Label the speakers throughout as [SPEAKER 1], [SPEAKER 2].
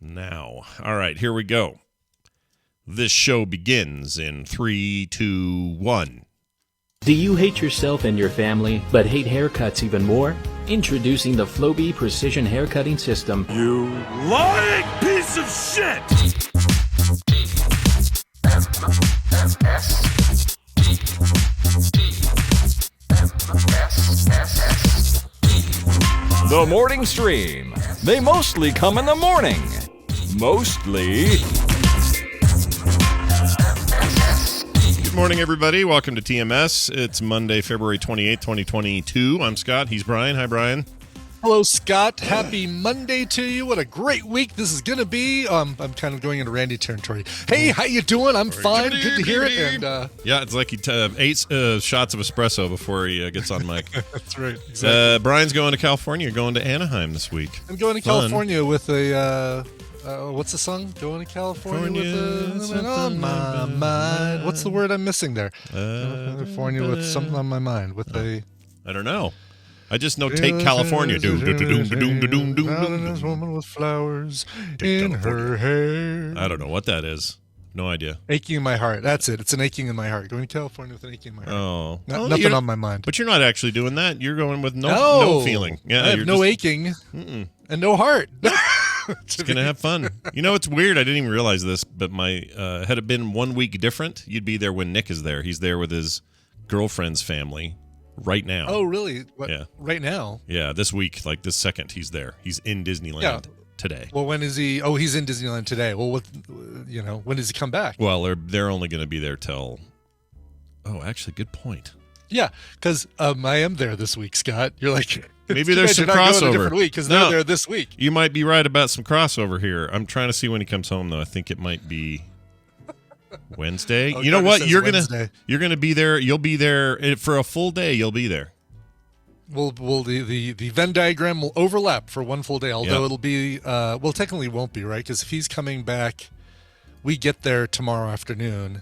[SPEAKER 1] now. All right, here we go. This show begins in 3, 2, 1.
[SPEAKER 2] Do you hate yourself and your family, but hate haircuts even more? Introducing the Flowbee Precision Haircutting System.
[SPEAKER 3] You lying piece of shit!
[SPEAKER 4] The morning stream. They mostly come in the morning. Mostly.
[SPEAKER 1] Good morning, everybody. Welcome to TMS. It's Monday, February 28th, 2022. I'm Scott. He's Brian. Hi, Brian.
[SPEAKER 5] Hello, Scott. Happy Monday to you. What a great week this is going to be. I'm kind of going into Randy territory. Hey, how you doing? I'm fine. Good to hear it. And
[SPEAKER 1] yeah, it's like he ate shots of espresso before he gets on mic.
[SPEAKER 5] That's right. Exactly.
[SPEAKER 1] Brian's going to California. Going to Anaheim this week.
[SPEAKER 5] I'm going to California with a... what's the song? Going to California with something on my mind. What's the word I'm missing there? California with something on my mind. With a...
[SPEAKER 1] I don't know. I just know Take California. This
[SPEAKER 5] woman with flowers in her hair.
[SPEAKER 1] I don't know what that is. No idea.
[SPEAKER 5] Aching in my heart. That's it. It's an aching in my heart. Going to California with an aching in my heart.
[SPEAKER 1] Oh.
[SPEAKER 5] Nothing on my mind.
[SPEAKER 1] But you're not actually doing that. You're going with no feeling. Yeah,
[SPEAKER 5] I have no aching and no heart.
[SPEAKER 1] It's going to have fun. You know, it's weird. I didn't even realize this, but had it been 1 week different, you'd be there when Nick is there. He's there with his girlfriend's family right now.
[SPEAKER 5] Oh, really? What,
[SPEAKER 1] yeah.
[SPEAKER 5] Right now?
[SPEAKER 1] Yeah, this week, like this second, he's there. He's in Disneyland today.
[SPEAKER 5] Well, when is he? Oh, he's in Disneyland today. Well, when does he come back?
[SPEAKER 1] Well, they're only going to be there till... Oh, actually, good point.
[SPEAKER 5] Yeah, because I am there this week, Scott. You're like...
[SPEAKER 1] Maybe there's some crossover.
[SPEAKER 5] Going a different week because they're there this week.
[SPEAKER 1] You might be right about some crossover here. I'm trying to see when he comes home, though. I think it might be Wednesday. You know what? You're gonna be there. You'll be there for a full day. You'll be there.
[SPEAKER 5] Well, the Venn diagram will overlap for one full day. Although it'll be technically won't be, right? Because if he's coming back, we get there tomorrow afternoon.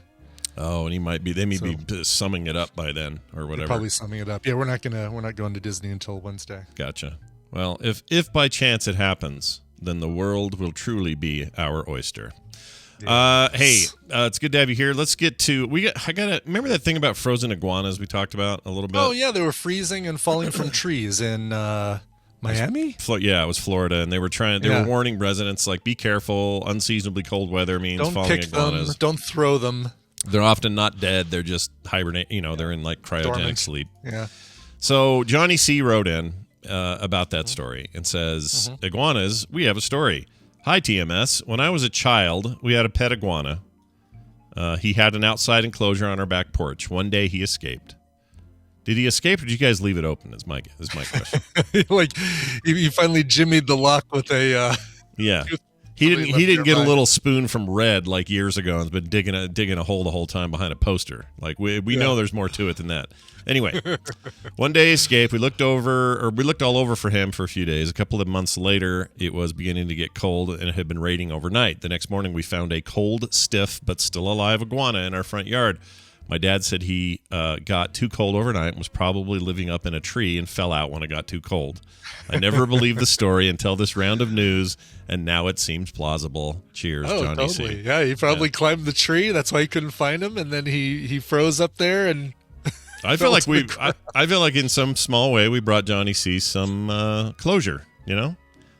[SPEAKER 1] Oh, and he might be. They may be summing it up by then, or whatever.
[SPEAKER 5] Probably summing it up. Yeah, we're not going to Disney until Wednesday.
[SPEAKER 1] Gotcha. Well, if by chance it happens, then the world will truly be our oyster. Yes. Hey, it's good to have you here. Let's get to remember that thing about frozen iguanas we talked about a little bit?
[SPEAKER 5] Oh yeah, they were freezing and falling from trees in Miami?
[SPEAKER 1] Yeah, it was Florida, and they were warning residents, like, be careful, unseasonably cold weather means falling iguanas.
[SPEAKER 5] Them, don't throw them.
[SPEAKER 1] They're often not dead, they're just hibernate, they're in like cryogenic
[SPEAKER 5] Dormant.
[SPEAKER 1] sleep.
[SPEAKER 5] Yeah.
[SPEAKER 1] So Johnny C. wrote in about that story and says, Iguanas, we have a story. Hi, TMS. When I was a child, we had a pet iguana. He had an outside enclosure on our back porch. One day he escaped. Did he escape, or did you guys leave it open? Is my question.
[SPEAKER 5] Like, you finally jimmied the lock with a...
[SPEAKER 1] Yeah. He didn't get a little spoon from Red like years ago and has been digging a hole the whole time behind a poster. Like, we know there's more to it than that. Anyway, one day he escaped. We looked all over for him for a few days. A couple of months later, it was beginning to get cold, and it had been raining overnight. The next morning, we found a cold, stiff, but still alive iguana in our front yard. My dad said he got too cold overnight and was probably living up in a tree and fell out when it got too cold. I never believed the story until this round of news, and now it seems plausible. Cheers, Johnny
[SPEAKER 5] totally.
[SPEAKER 1] C.
[SPEAKER 5] Yeah, he probably climbed the tree. That's why he couldn't find him, and then he froze up there. And
[SPEAKER 1] I feel like in some small way we brought Johnny C some closure.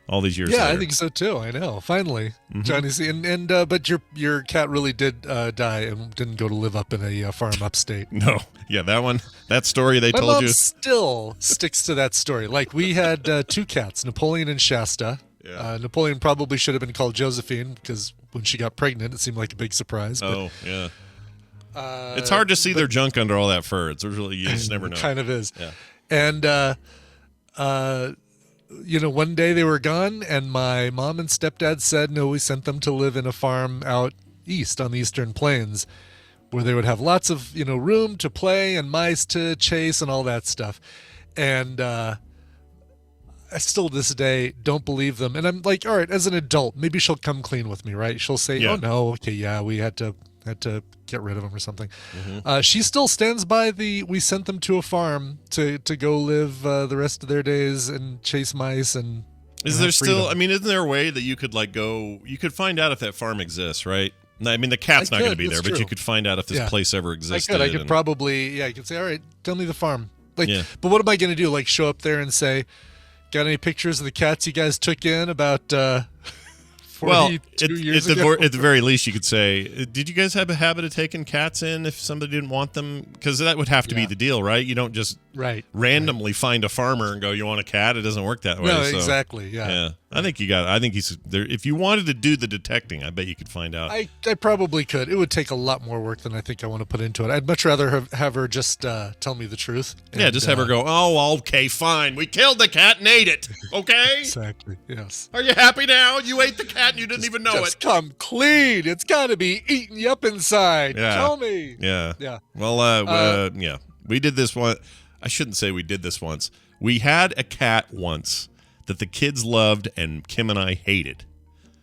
[SPEAKER 1] All these years later.
[SPEAKER 5] I think so too. I know. Finally, Johnny C. And but your cat really did die and didn't go to live up in a farm upstate.
[SPEAKER 1] No. Yeah, that story they told you.
[SPEAKER 5] My mom still sticks to that story. Like, we had two cats, Napoleon and Shasta. Yeah. Napoleon probably should have been called Josephine because when she got pregnant, it seemed like a big surprise. But,
[SPEAKER 1] yeah. It's hard to see their junk under all that fur. It's really, you just never know.
[SPEAKER 5] It kind of is.
[SPEAKER 1] Yeah.
[SPEAKER 5] And one day they were gone, and my mom and stepdad said, no, we sent them to live in a farm out east on the Eastern Plains where they would have lots of, room to play and mice to chase and all that stuff. And I still to this day don't believe them. And I'm like, all right, as an adult, maybe she'll come clean with me, right? She'll say, oh, no, okay, yeah, we had to get rid of them or something. She still stands by we sent them to a farm to go live the rest of their days and chase mice and
[SPEAKER 1] Is there still? I mean, isn't there a way that you could go? You could find out if that farm exists, right? I mean, the cat's not going to be there, but you could find out if this place ever existed.
[SPEAKER 5] I could probably, I could say, all right, tell me the farm. But what am I going to do? Like, show up there and say, got any pictures of the cats you guys took in about 42 years ago?
[SPEAKER 1] At the very least, you could say, did you guys have a habit of taking cats in if somebody didn't want them? Because that would have to be the deal, right? You don't just randomly find a farmer and go, you want a cat? It doesn't work that way.
[SPEAKER 5] No, exactly. Yeah.
[SPEAKER 1] I think he's there. If you wanted to do the detecting, I bet you could find out.
[SPEAKER 5] I probably could. It would take a lot more work than I think I want to put into it. I'd much rather have her just tell me the truth.
[SPEAKER 1] Just have her go, oh, okay, fine. We killed the cat and ate it. Okay?
[SPEAKER 5] Exactly. Yes.
[SPEAKER 1] Are you happy now? You ate the cat and you didn't even know
[SPEAKER 5] just come clean. It's got to be eating you up inside.
[SPEAKER 1] Yeah.
[SPEAKER 5] Tell me.
[SPEAKER 1] Yeah. Yeah. Well, we did this one. I shouldn't say we did this once. We had a cat once that the kids loved and Kim and I hated.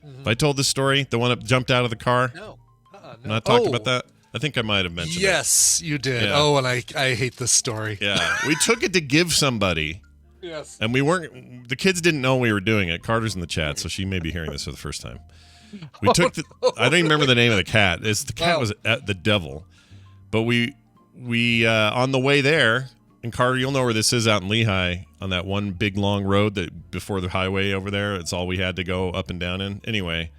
[SPEAKER 1] Have I told this story? The one that jumped out of the car?
[SPEAKER 5] No. No.
[SPEAKER 1] Not talked about that? I think I might have mentioned it.
[SPEAKER 5] Yes, you did.
[SPEAKER 1] Yeah.
[SPEAKER 5] Oh, and I hate this story.
[SPEAKER 1] Yeah. We took it to give somebody.
[SPEAKER 5] Yes.
[SPEAKER 1] And the kids didn't know we were doing it. Carter's in the chat, so she may be hearing this for the first time. We took I don't even remember the name of the cat. The cat was at the devil. But we on the way there, and Carter, you'll know where this is out in Lehigh on that one big long road that before the highway over there. It's all we had to go up and down in. Anyway,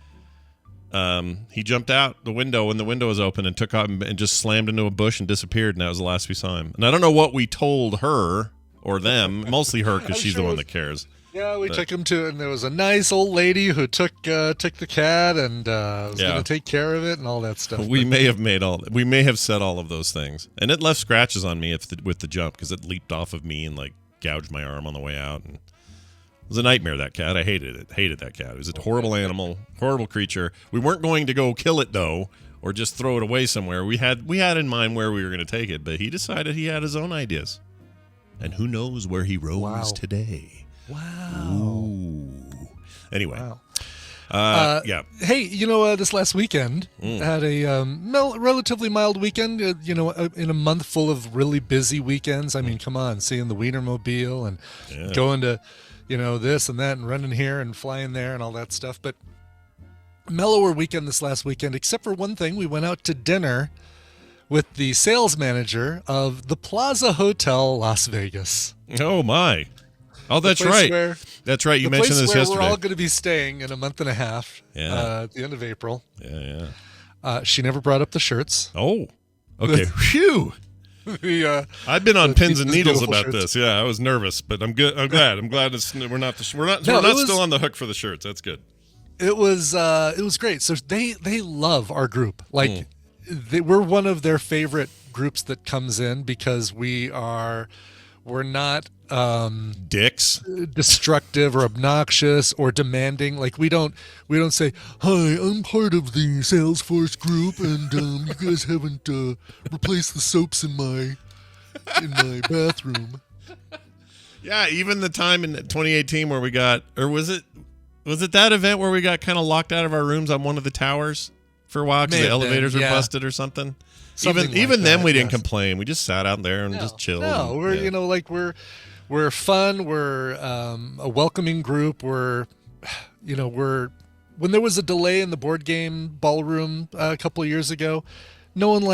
[SPEAKER 1] he jumped out the window when the window was open and took out and just slammed into a bush and disappeared. And that was the last we saw him. And I don't know what we told her or them, mostly her because she's the one that cares.
[SPEAKER 5] Yeah, we took him to, and there was a nice old lady who took the cat and was going to take care of it and all that stuff.
[SPEAKER 1] We may have said all of those things, and it left scratches on me with the jump because it leaped off of me and gouged my arm on the way out. And it was a nightmare. That cat, I hated it. Hated that cat. It was a horrible animal, horrible creature. We weren't going to go kill it though, or just throw it away somewhere. We had in mind where we were going to take it, but he decided he had his own ideas, and who knows where he roams today.
[SPEAKER 5] Wow.
[SPEAKER 1] Ooh. Anyway.
[SPEAKER 5] Wow.
[SPEAKER 1] Yeah.
[SPEAKER 5] Hey, this last weekend had a relatively mild weekend, in a month full of really busy weekends. I mean, come on, seeing the Wienermobile and going to, this and that and running here and flying there and all that stuff. But mellower weekend this last weekend, except for one thing. We went out to dinner with the sales manager of the Plaza Hotel, Las Vegas.
[SPEAKER 1] Oh, my. Oh, that's right. That's right. You mentioned this yesterday.
[SPEAKER 5] We're all going to be staying in a month and a half at the end of April.
[SPEAKER 1] Yeah.
[SPEAKER 5] She never brought up the shirts.
[SPEAKER 1] Oh, okay. Phew. I've been on pins and needles about
[SPEAKER 5] shirts.
[SPEAKER 1] This. Yeah, I was nervous, but I'm good. I'm glad. We're not still on the hook for the shirts. That's good.
[SPEAKER 5] It was great. So they love our group. We're one of their favorite groups that comes in because we're not
[SPEAKER 1] dicks,
[SPEAKER 5] destructive or obnoxious or demanding. We don't say, "Hi, I'm part of the Salesforce group, and you guys haven't replaced the soaps in my bathroom."
[SPEAKER 1] Yeah, even the time in 2018 where we got, or was it that event where we got kind of locked out of our rooms on one of the towers for a while because the elevators were busted or something? Even then we didn't complain. We just sat out there and just chilled.
[SPEAKER 5] No, we're fun. We're a welcoming group. We're when there was a delay in the board game ballroom a couple of years ago, no one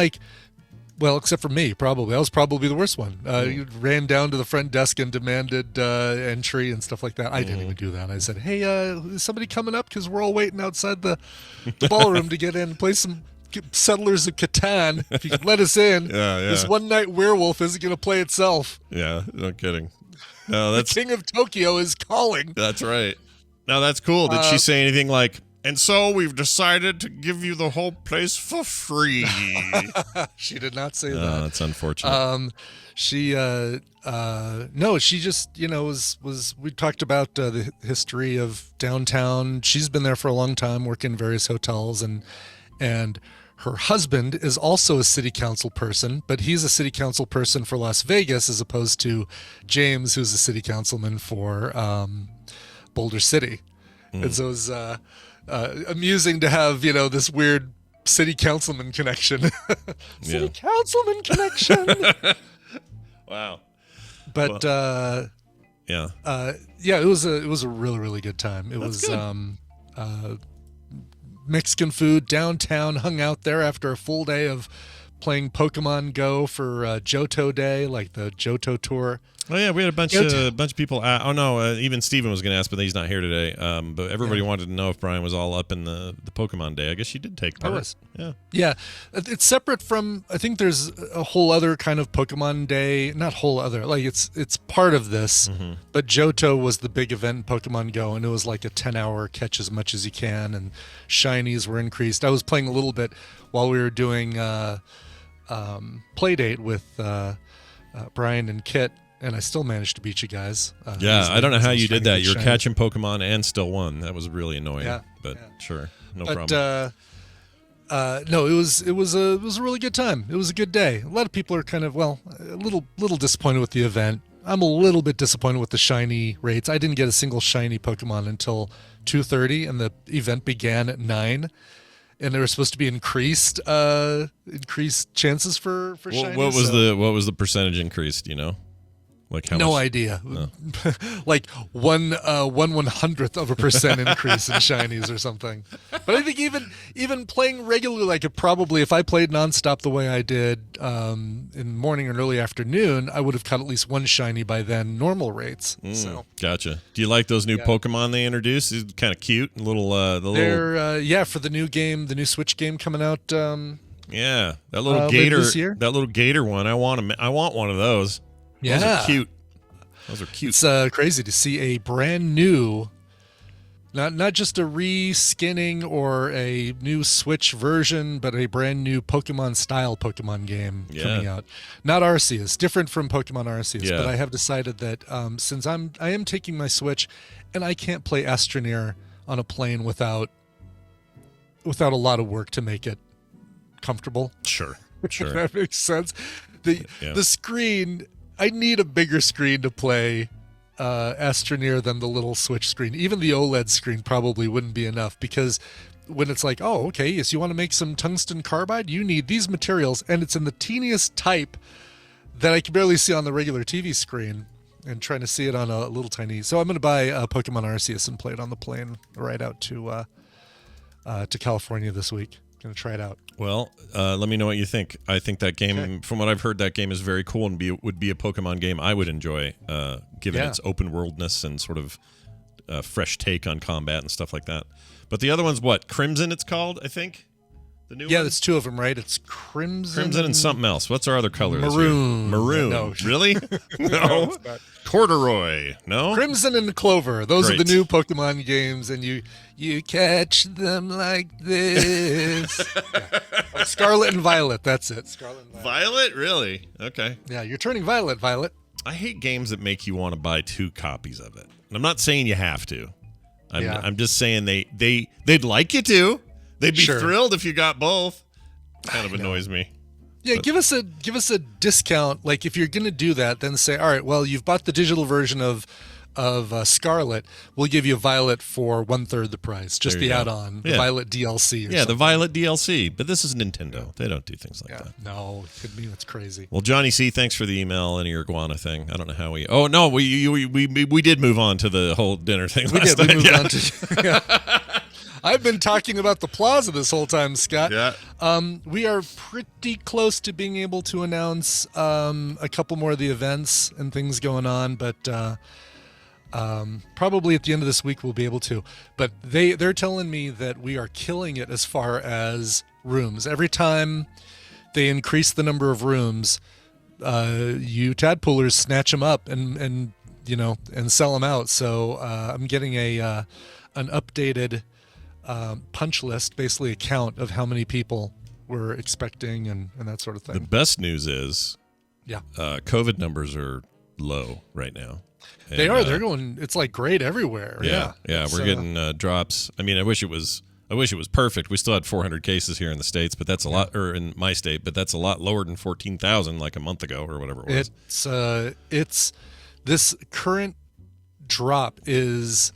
[SPEAKER 5] except for me, probably. I was probably the worst one. You ran down to the front desk and demanded entry and stuff like that. I didn't even do that. I said, "Hey, is somebody coming up? Because we're all waiting outside the ballroom to get in and play some Settlers of Catan. If you could let us in, this one night werewolf isn't going to play itself."
[SPEAKER 1] Yeah, no kidding. No, that's
[SPEAKER 5] the King of Tokyo is calling.
[SPEAKER 1] That's right. Now that's cool. Did she say anything like, "And so we've decided to give you the whole place for free"?
[SPEAKER 5] She did not say that.
[SPEAKER 1] That's unfortunate.
[SPEAKER 5] No, she just, was we talked about the history of downtown. She's been there for a long time, working in various hotels, and her husband is also a city council person, but he's a city council person for Las Vegas as opposed to James, who's a city councilman for Boulder City. And so it was amusing to have, this weird city councilman connection. City councilman connection.
[SPEAKER 1] Wow.
[SPEAKER 5] But
[SPEAKER 1] Yeah.
[SPEAKER 5] Yeah, it was a really, really good time. It
[SPEAKER 1] That's
[SPEAKER 5] was
[SPEAKER 1] good.
[SPEAKER 5] Mexican food downtown, hung out there after a full day of playing Pokemon Go for Johto Day, like the Johto tour.
[SPEAKER 1] Oh yeah, we had a bunch of people. Even Steven was going to ask, but he's not here today. But everybody wanted to know if Brian was all up in the Pokemon Day. I guess you did take part.
[SPEAKER 5] I was.
[SPEAKER 1] Yeah.
[SPEAKER 5] Yeah, it's separate from. I think there's a whole other kind of Pokemon Day. Not whole other. Like it's part of this.
[SPEAKER 1] Mm-hmm.
[SPEAKER 5] But Johto was the big event in Pokemon Go, and it was like a 10-hour catch as much as you can, and shinies were increased. I was playing a little bit while we were doing Playdate with Brian and Kit. And I still managed to beat you guys.
[SPEAKER 1] Yeah, I don't know how you did that. You were catching Pokemon and still won. That was really annoying.
[SPEAKER 5] Yeah,
[SPEAKER 1] but sure, no
[SPEAKER 5] but,
[SPEAKER 1] problem.
[SPEAKER 5] No, it was a really good time. It was a good day. A lot of people are kind of a little disappointed with the event. I'm a little bit disappointed with the shiny rates. I didn't get a single shiny Pokemon until 2:30, and the event began at 9. And there were supposed to be increased chances for shinies.
[SPEAKER 1] What was the percentage increase? Do you know? Like how
[SPEAKER 5] no
[SPEAKER 1] much?
[SPEAKER 5] idea. No. Like 1/100th of a percent increase in shinies or something. But I think even playing regularly, like if I played nonstop the way I did in morning and early afternoon, I would have caught at least one shiny by then, normal rates. So
[SPEAKER 1] Gotcha. Do you like those new Pokemon they introduced? It's kind of cute.
[SPEAKER 5] They're for the new game, the new Switch game coming out.
[SPEAKER 1] Yeah, that little gator.
[SPEAKER 5] this year?
[SPEAKER 1] That little gator one. I want one of those.
[SPEAKER 5] Yeah.
[SPEAKER 1] Those are cute. Those are cute.
[SPEAKER 5] It's crazy to see a brand new, not just a reskinning or a new Switch version, but a brand new Pokemon-style Pokemon game coming out. Not Arceus, different from Pokemon Arceus, but I have decided that since I am taking my Switch, and I can't play Astroneer on a plane without a lot of work to make it comfortable.
[SPEAKER 1] Sure.
[SPEAKER 5] If that makes sense. The screen. I need a bigger screen to play Astroneer than the little Switch screen. Even the OLED screen probably wouldn't be enough, because when it's like, oh, okay, yes, you want to make some tungsten carbide? You need these materials, and it's in the teeniest type that I can barely see on the regular TV screen, and trying to see it on a little tiny. So I'm going to buy Pokemon Arceus and play it on the plane right out to California this week. Going to try it out.
[SPEAKER 1] Well, let me know what you think. I think that game, from what I've heard, that game is very cool and would be a Pokemon game I would enjoy, given its open worldness and sort of fresh take on combat and stuff like that. But the other one's what? Crimson, it's called, I think? The new one?
[SPEAKER 5] There's two of them, right? It's Crimson
[SPEAKER 1] and something else. What's our other color?
[SPEAKER 5] Maroon.
[SPEAKER 1] Maroon.
[SPEAKER 5] No.
[SPEAKER 1] Really? No. Corduroy. No?
[SPEAKER 5] Crimson and Clover. Those are the new Pokemon games, and you catch them like this. Scarlet and Violet. That's it. Scarlet and Violet.
[SPEAKER 1] Violet? Really? Okay.
[SPEAKER 5] Yeah, you're turning Violet.
[SPEAKER 1] I hate games that make you want to buy 2 copies of it. And I'm not saying you have to. I'm just saying they'd like you to. They'd be thrilled if you got both. Kind of annoys me.
[SPEAKER 5] Yeah, give us a discount. Like, if you're going to do that, then say, all right, well, you've bought the digital version of Scarlet. We'll give you Violet for 1/3 the price. Just the add-on, the Violet DLC.
[SPEAKER 1] The Violet DLC. But this is Nintendo. They don't do things like that.
[SPEAKER 5] No, could be. That's crazy.
[SPEAKER 1] Well, Johnny C, thanks for the email and your iguana thing. I don't know how we. Oh no, we did move on to the whole dinner thing.
[SPEAKER 5] We moved on to. I've been talking about the plaza this whole time, Scott.
[SPEAKER 1] Yeah.
[SPEAKER 5] We are pretty close to being able to announce a couple more of the events and things going on, but probably at the end of this week we'll be able to. But they're telling me that we are killing it as far as rooms. Every time they increase the number of rooms, you tadpoolers snatch them up and sell them out. So I'm getting an updated punch list, basically a count of how many people we're expecting and that sort of thing.
[SPEAKER 1] The best news is COVID numbers are low right now. And,
[SPEAKER 5] they are. They're going. It's like great everywhere.
[SPEAKER 1] Yeah. We're getting drops. I mean, I wish it was perfect. We still had 400 cases here in the States, but that's a lot, or in my state, but that's a lot lower than 14,000 like a month ago or whatever it was.
[SPEAKER 5] It's this current drop is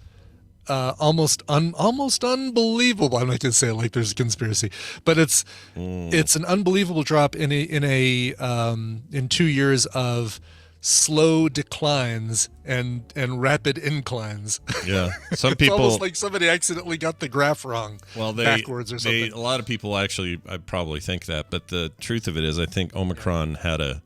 [SPEAKER 5] almost unbelievable. I'm not going to say it like there's a conspiracy, but it's an unbelievable drop in 2 years of slow declines and rapid inclines.
[SPEAKER 1] Yeah, some
[SPEAKER 5] It's
[SPEAKER 1] people
[SPEAKER 5] almost like somebody accidentally got the graph wrong.
[SPEAKER 1] Well,
[SPEAKER 5] backwards or something.
[SPEAKER 1] A lot of people actually, I probably think that, but the truth of it is, I think Omicron had a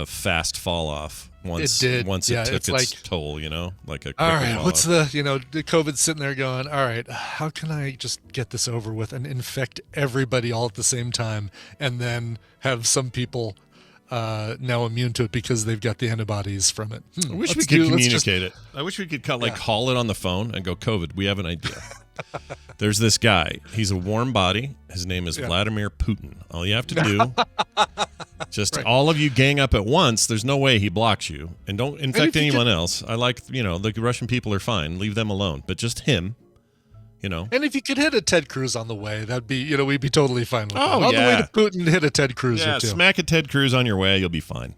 [SPEAKER 1] fast fall off once
[SPEAKER 5] It did.
[SPEAKER 1] it
[SPEAKER 5] Yeah,
[SPEAKER 1] took
[SPEAKER 5] it's
[SPEAKER 1] its
[SPEAKER 5] like,
[SPEAKER 1] toll, like a quick
[SPEAKER 5] All right,
[SPEAKER 1] fall
[SPEAKER 5] what's
[SPEAKER 1] off.
[SPEAKER 5] the COVID's sitting there going, all right, how can I just get this over with and infect everybody all at the same time, and then have some people now immune to it because they've got the antibodies from it?
[SPEAKER 1] I wish we could communicate it. I wish we could call it on the phone and go, COVID, we have an idea. There's this guy. He's a warm body. His name is Vladimir Putin. All you have to do, all of you gang up at once. There's no way he blocks you. And don't infect anyone else. I like, the Russian people are fine. Leave them alone. But just him, And
[SPEAKER 5] if you could hit a Ted Cruz on the way, that'd be, we'd be totally fine with that. On the
[SPEAKER 1] yeah.
[SPEAKER 5] way to Putin, hit a Ted Cruz or two.
[SPEAKER 1] Smack a Ted Cruz on your way. You'll be fine.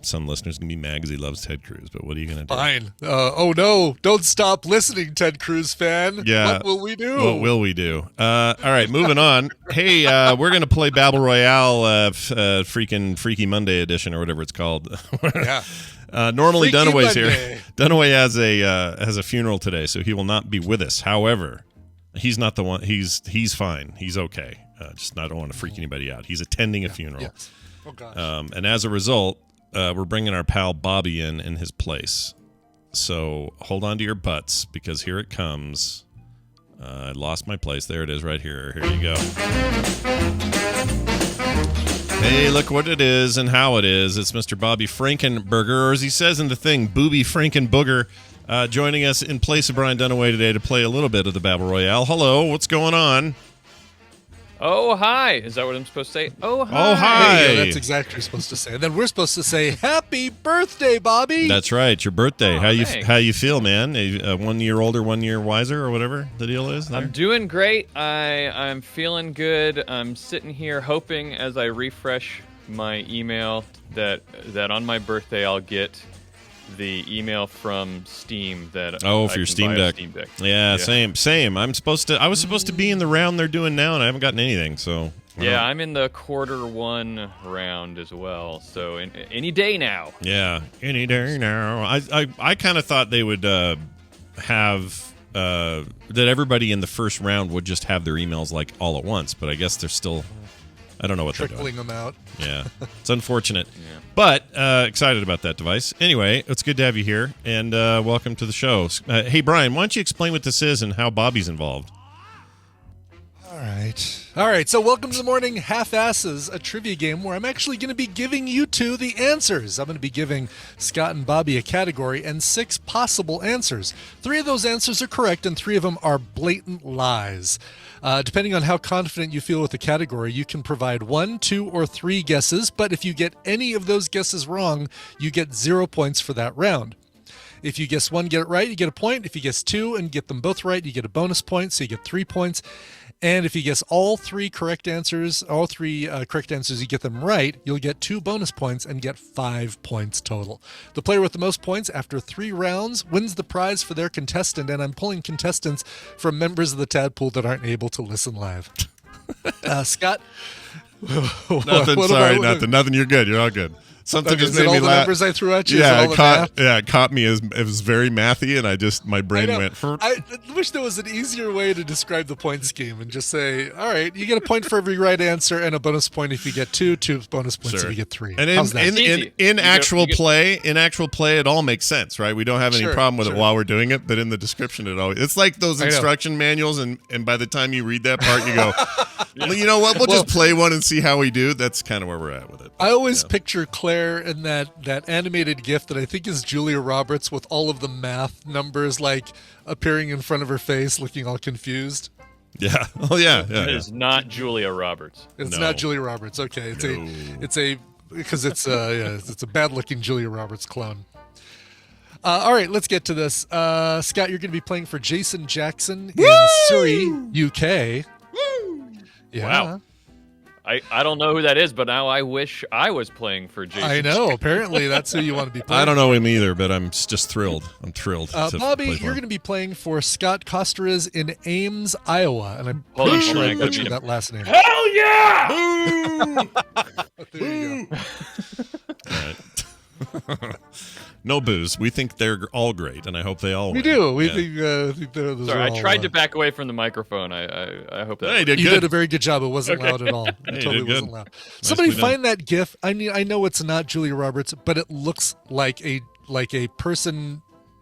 [SPEAKER 1] Some listeners going to be mad because he loves Ted Cruz, but what are you going to do?
[SPEAKER 5] Fine. Oh, no. Don't stop listening, Ted Cruz fan.
[SPEAKER 1] Yeah.
[SPEAKER 5] What will we do?
[SPEAKER 1] What will we do? All right, moving on. Hey, we're going to play Battle Royale, Freaky Monday edition or whatever it's called.
[SPEAKER 5] Yeah.
[SPEAKER 1] Normally
[SPEAKER 5] Freaky
[SPEAKER 1] Dunaway's
[SPEAKER 5] Monday.
[SPEAKER 1] here. Dunaway has a funeral today, so he will not be with us. However, he's not the one. He's fine. He's okay. Just I don't want to freak anybody out. He's attending a funeral.
[SPEAKER 5] Yes. Oh, gosh.
[SPEAKER 1] And as a result, we're bringing our pal Bobby in his place. So hold on to your butts because here it comes. I lost my place. There it is right here. Here you go. Hey, look what it is and how it is. It's Mr. Bobby Frankenberger, or as he says in the thing, Booby Frankenbooger, joining us in place of Brian Dunaway today to play a little bit of the Battle Royale. Hello, what's going on?
[SPEAKER 6] Oh, hi. Is that what I'm supposed to say? Oh, hi.
[SPEAKER 1] Oh, hi.
[SPEAKER 5] Yeah, that's exactly what you're supposed to say. And then we're supposed to say, happy birthday, Bobby.
[SPEAKER 1] That's right. Your birthday.
[SPEAKER 6] Oh,
[SPEAKER 1] how you feel, man? 1 year older, 1 year wiser, or whatever the deal is there?
[SPEAKER 6] I'm doing great. I'm feeling good. I'm sitting here hoping as I refresh my email that on my birthday I'll get the email from Steam that
[SPEAKER 1] for your Steam Deck. Yeah, same. I was supposed to be in the round they're doing now, and I haven't gotten anything. So
[SPEAKER 6] yeah, I'm in the quarter 1 round as well. So any day now.
[SPEAKER 1] Yeah, any day now. I kind of thought they would have that everybody in the first round would just have their emails like all at once, but I guess they're still. I don't know what they're doing.
[SPEAKER 5] Trickling them out.
[SPEAKER 1] Yeah, it's unfortunate. But excited about that device. Anyway, it's good to have you here, and welcome to the show. Hey, Brian, why don't you explain what this is and how Bobby's involved?
[SPEAKER 5] All right. So welcome to the Morning Half-Asses, a trivia game where I'm actually going to be giving you two the answers. I'm going to be giving Scott and Bobby a category and 6 possible answers. 3 of those answers are correct, and 3 of them are blatant lies. Depending on how confident you feel with the category, you can provide 1, 2, or 3 guesses, but if you get any of those guesses wrong, you get 0 points for that round. If you guess 1, get it right, you get a point. If you guess 2 and get them both right, you get a bonus point, so you get 3 points. And if you guess all 3 correct answers, you get them right, you'll get 2 bonus points and get 5 points total. The player with the most points after 3 rounds wins the prize for their contestant, and I'm pulling contestants from members of the Tadpool that aren't able to listen live. Scott?
[SPEAKER 1] Nothing. You're good. You're all good. Something just made me
[SPEAKER 5] all the
[SPEAKER 1] laugh.
[SPEAKER 5] Numbers I threw at you?
[SPEAKER 1] Yeah,
[SPEAKER 5] it
[SPEAKER 1] caught me as it was very mathy, and my brain went.
[SPEAKER 5] I wish there was an easier way to describe the point scheme and just say, all right, you get a point for every right answer and a bonus point if you get 2 bonus points if you get 3.
[SPEAKER 1] And
[SPEAKER 5] How's that?
[SPEAKER 1] in actual play, it all makes sense, right? We don't have any problem with it while we're doing it, but in the description, it's like those instruction manuals, and by the time you read that part, you go, well, you know what? We'll just play one and see how we do. That's kind of where we're at with it.
[SPEAKER 5] I always picture Claire in that animated GIF that I think is Julia Roberts with all of the math numbers like appearing in front of her face, looking all confused.
[SPEAKER 1] Yeah. Oh yeah.
[SPEAKER 6] It is not Julia Roberts.
[SPEAKER 5] It's not Julia Roberts. Okay. It's a bad-looking Julia Roberts clone. All right, let's get to this. Scott, you're going to be playing for Jason Jackson in Surrey, UK.
[SPEAKER 6] Woo!
[SPEAKER 5] Yeah.
[SPEAKER 6] Wow. I don't know who that is, but now I wish I was playing for Jason.
[SPEAKER 5] I know. Apparently, that's who you want to be playing.
[SPEAKER 1] I don't know him either, but I'm just thrilled. I'm thrilled.
[SPEAKER 5] Bobby, you're going to be playing for Scott Costeres in Ames, Iowa, and I'm pretty sure I butchered that last name.
[SPEAKER 3] Hell yeah!
[SPEAKER 5] There you go.
[SPEAKER 1] All right. No booze. We think they're all great, and I hope they all
[SPEAKER 5] We
[SPEAKER 1] win.
[SPEAKER 5] do. We
[SPEAKER 1] Yeah.
[SPEAKER 5] think those
[SPEAKER 6] Sorry,
[SPEAKER 5] are
[SPEAKER 6] I
[SPEAKER 5] all,
[SPEAKER 6] tried to back away from the microphone. I hope that.
[SPEAKER 1] Hey, did
[SPEAKER 5] You
[SPEAKER 1] good.
[SPEAKER 5] did a very good job. It wasn't loud at all. It
[SPEAKER 1] Hey, you
[SPEAKER 5] totally
[SPEAKER 1] did
[SPEAKER 5] wasn't
[SPEAKER 1] good.
[SPEAKER 5] loud. Somebody
[SPEAKER 1] done.
[SPEAKER 5] find that GIF. I mean, I know it's not Julia Roberts, but it looks like a person